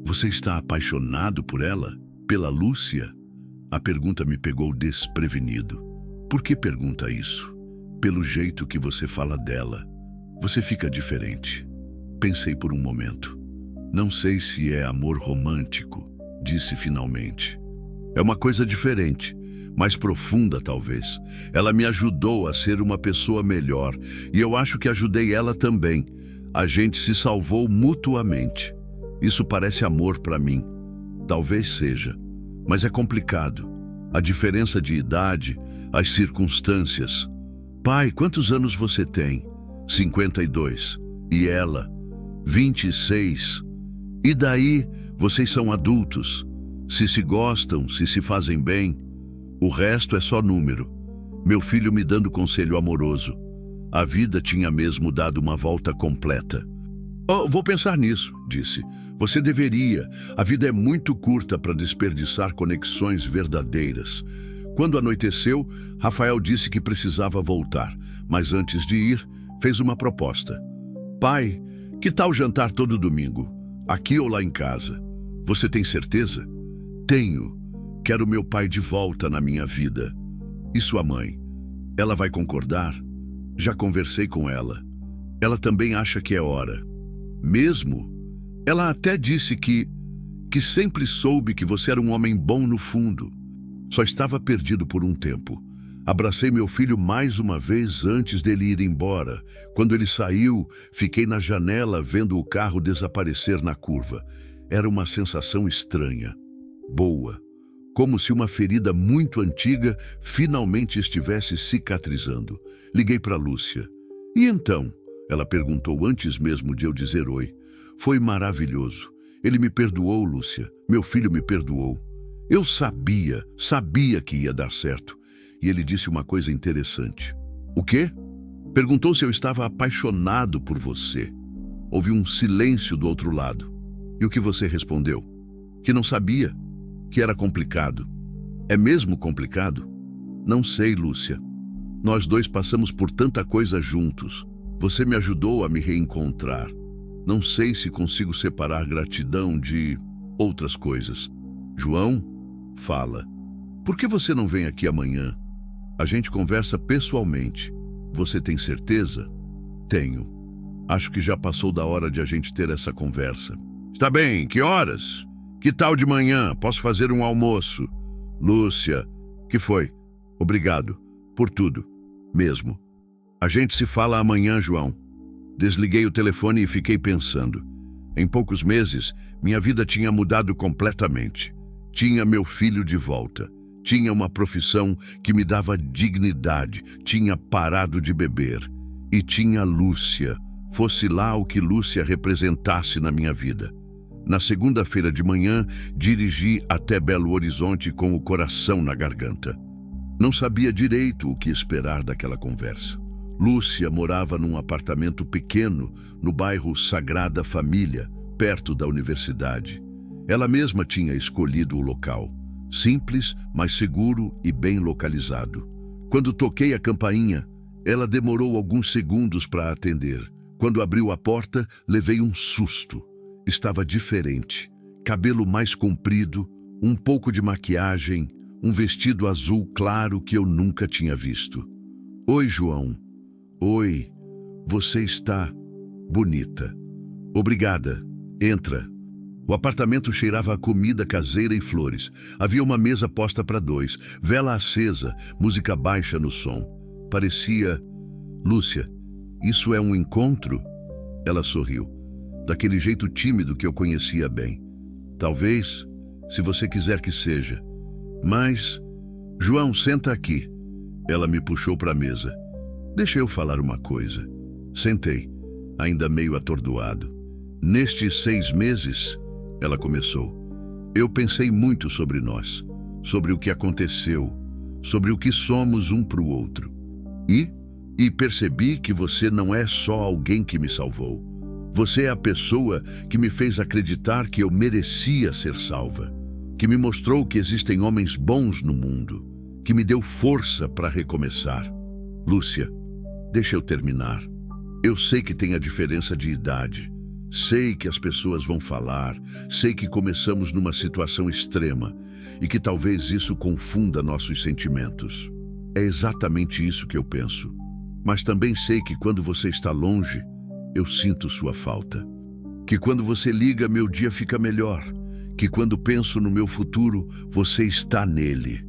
Você está apaixonado por ela? Pela Lúcia? A pergunta me pegou desprevenido. Por que pergunta isso? Pelo jeito que você fala dela. Você fica diferente. Pensei por um momento. Não sei se é amor romântico, disse finalmente. É uma coisa diferente, mais profunda talvez. Ela me ajudou a ser uma pessoa melhor e eu acho que ajudei ela também. A gente se salvou mutuamente. Isso parece amor para mim. Talvez seja, mas é complicado. A diferença de idade, as circunstâncias. Pai, quantos anos você tem? 52. E ela? 26. E daí, vocês são adultos. Se gostam, se fazem bem. O resto é só número. Meu filho me dando conselho amoroso. A vida tinha mesmo dado uma volta completa. Oh, vou pensar nisso, disse. Você deveria. A vida é muito curta para desperdiçar conexões verdadeiras. Quando anoiteceu, Rafael disse que precisava voltar, mas antes de ir, fez uma proposta. Pai, que tal jantar todo domingo? Aqui ou lá em casa? Você tem certeza? Tenho. Quero meu pai de volta na minha vida. E sua mãe? Ela vai concordar? Já conversei com ela. Ela também acha que é hora. Mesmo? Ela até disse que sempre soube que você era um homem bom no fundo. Só estava perdido por um tempo. Abracei meu filho mais uma vez antes dele ir embora. Quando ele saiu, fiquei na janela vendo o carro desaparecer na curva. Era uma sensação estranha, boa, como se uma ferida muito antiga finalmente estivesse cicatrizando. Liguei para Lúcia. E então? Ela perguntou antes mesmo de eu dizer oi. Foi maravilhoso. Ele me perdoou, Lúcia. Meu filho me perdoou. Eu sabia que ia dar certo. E ele disse uma coisa interessante. O quê? Perguntou se eu estava apaixonado por você. Houve um silêncio do outro lado. E o que você respondeu? que não sabia, que era complicado. É mesmo complicado? Não sei, Lúcia. Nós dois passamos por tanta coisa juntos. Você me ajudou a me reencontrar. Não sei se consigo separar gratidão de outras coisas. João, fala. Por que você não vem aqui amanhã? A gente conversa pessoalmente. Você tem certeza? Tenho. Acho que já passou da hora de a gente ter essa conversa. Está bem, que horas? Que tal de manhã? Posso fazer um almoço? Lúcia, que foi? Obrigado por tudo, mesmo. A gente se fala amanhã, João. Desliguei o telefone e fiquei pensando. Em poucos meses, minha vida tinha mudado completamente. Tinha meu filho de volta. Tinha uma profissão que me dava dignidade. Tinha parado de beber. E tinha Lúcia. Fosse lá o que Lúcia representasse na minha vida. Na segunda-feira de manhã, dirigi até Belo Horizonte com o coração na garganta. Não sabia direito o que esperar daquela conversa. Lúcia morava num apartamento pequeno no bairro Sagrada Família, perto da universidade. Ela mesma tinha escolhido o local. Simples, mas seguro e bem localizado. Quando toquei a campainha, ela demorou alguns segundos para atender. Quando abriu a porta, levei um susto. Estava diferente. Cabelo mais comprido, um pouco de maquiagem, um vestido azul claro que eu nunca tinha visto. Oi, João. Oi, você está bonita. Obrigada. Entra. O apartamento cheirava a comida caseira e flores. Havia uma mesa posta para dois, vela acesa, música baixa no som. Parecia... Lúcia, isso é um encontro? Ela sorriu, daquele jeito tímido que eu conhecia bem. Talvez, se você quiser que seja. Mas... João, senta aqui. Ela me puxou para a mesa. Deixa eu falar uma coisa. Sentei, ainda meio atordoado. Nestes 6 meses, ela começou, eu pensei muito sobre nós, sobre o que aconteceu, sobre o que somos um para o outro. E percebi que você não é só alguém que me salvou. Você é a pessoa que me fez acreditar que eu merecia ser salva, que me mostrou que existem homens bons no mundo, que me deu força para recomeçar. Lúcia, deixa eu terminar. Eu sei que tem a diferença de idade. Sei que as pessoas vão falar. Sei que começamos numa situação extrema e que talvez isso confunda nossos sentimentos. É exatamente isso que eu penso. Mas também sei que quando você está longe, eu sinto sua falta. Que quando você liga, meu dia fica melhor. Que quando penso no meu futuro, você está nele.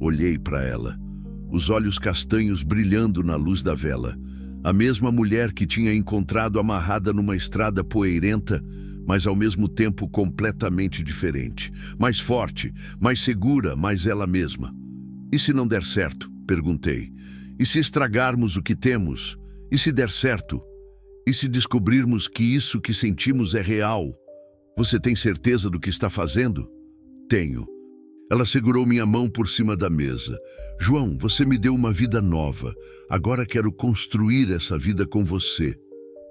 Olhei para ela, os olhos castanhos brilhando na luz da vela. A mesma mulher que tinha encontrado amarrada numa estrada poeirenta, mas ao mesmo tempo completamente diferente. Mais forte, mais segura, mais ela mesma. E se não der certo? Perguntei. E se estragarmos o que temos? E se der certo? E se descobrirmos que isso que sentimos é real? Você tem certeza do que está fazendo? Tenho. Ela segurou minha mão por cima da mesa. João, você me deu uma vida nova. Agora quero construir essa vida com você.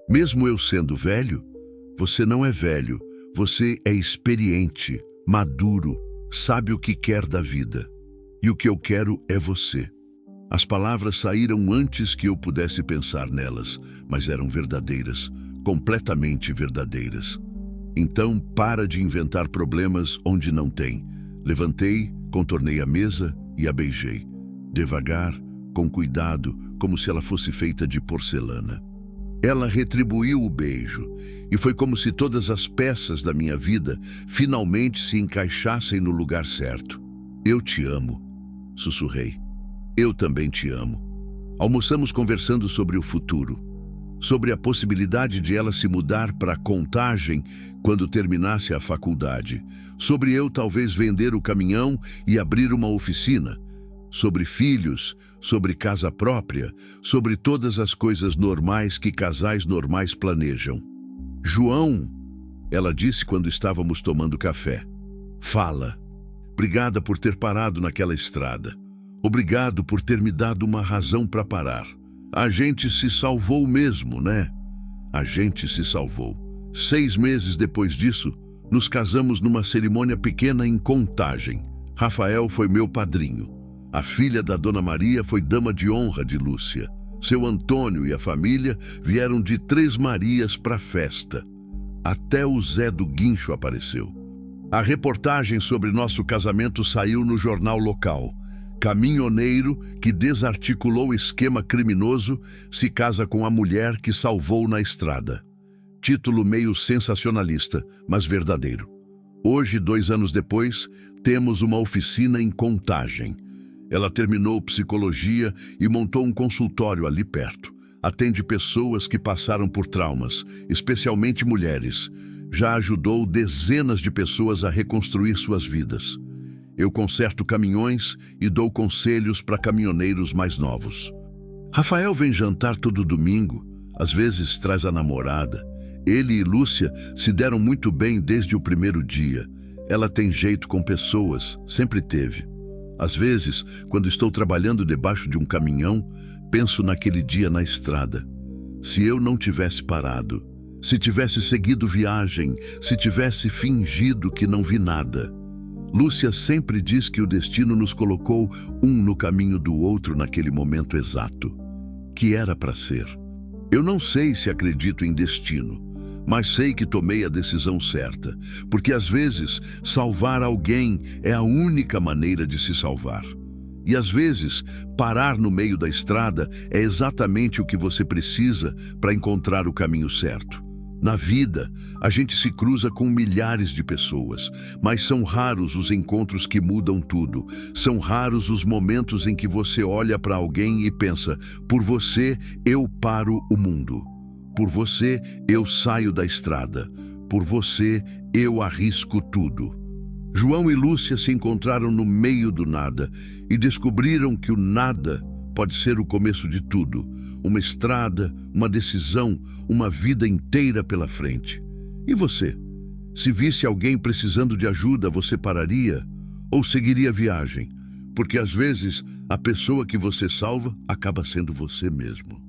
Mesmo eu sendo velho, você não é velho. Você é experiente, maduro, sabe o que quer da vida. E o que eu quero é você. As palavras saíram antes que eu pudesse pensar nelas, mas eram verdadeiras, completamente verdadeiras. Então, para de inventar problemas onde não tem. Levantei, contornei a mesa e a beijei. Devagar, com cuidado, como se ela fosse feita de porcelana. Ela retribuiu o beijo, e foi como se todas as peças da minha vida finalmente se encaixassem no lugar certo. Eu te amo, sussurrei. Eu também te amo. Almoçamos conversando sobre o futuro, sobre a possibilidade de ela se mudar para Contagem quando terminasse a faculdade, sobre eu talvez vender o caminhão e abrir uma oficina, sobre filhos, sobre casa própria, sobre todas as coisas normais que casais normais planejam. João, ela disse quando estávamos tomando café, fala. Obrigada por ter parado naquela estrada. Obrigado por ter me dado uma razão para parar. A gente se salvou mesmo, né? A gente se salvou. 6 meses depois disso, Nos casamos numa cerimônia pequena em Contagem. Rafael foi meu padrinho. A filha da Dona Maria foi dama de honra de Lúcia. Seu Antônio e a família vieram de Três Marias para a festa. Até o Zé do Guincho apareceu. A reportagem sobre nosso casamento saiu no jornal local. Caminhoneiro que desarticulou esquema criminoso se casa com a mulher que salvou na estrada. Título meio sensacionalista, mas verdadeiro. Hoje, 2 anos depois, temos uma oficina em Contagem. Ela terminou psicologia e montou um consultório ali perto. Atende pessoas que passaram por traumas, especialmente mulheres. Já ajudou dezenas de pessoas a reconstruir suas vidas. Eu conserto caminhões e dou conselhos para caminhoneiros mais novos. Rafael vem jantar todo domingo, às vezes traz a namorada. Ele e Lúcia se deram muito bem desde o primeiro dia. Ela tem jeito com pessoas, sempre teve. Às vezes, quando estou trabalhando debaixo de um caminhão, penso naquele dia na estrada. Se eu não tivesse parado, se tivesse seguido viagem, se tivesse fingido que não vi nada. Lúcia sempre diz que o destino nos colocou um no caminho do outro naquele momento exato, que era para ser. Eu não sei se acredito em destino, mas sei que tomei a decisão certa, porque às vezes salvar alguém é a única maneira de se salvar. E às vezes, parar no meio da estrada é exatamente o que você precisa para encontrar o caminho certo. Na vida, a gente se cruza com milhares de pessoas, mas são raros os encontros que mudam tudo. São raros os momentos em que você olha para alguém e pensa: por você, eu paro o mundo. Por você, eu saio da estrada. Por você, eu arrisco tudo. João e Lúcia se encontraram no meio do nada e descobriram que o nada pode ser o começo de tudo. Uma estrada, uma decisão, uma vida inteira pela frente. E você? Se visse alguém precisando de ajuda, você pararia ou seguiria a viagem? Porque às vezes a pessoa que você salva acaba sendo você mesmo.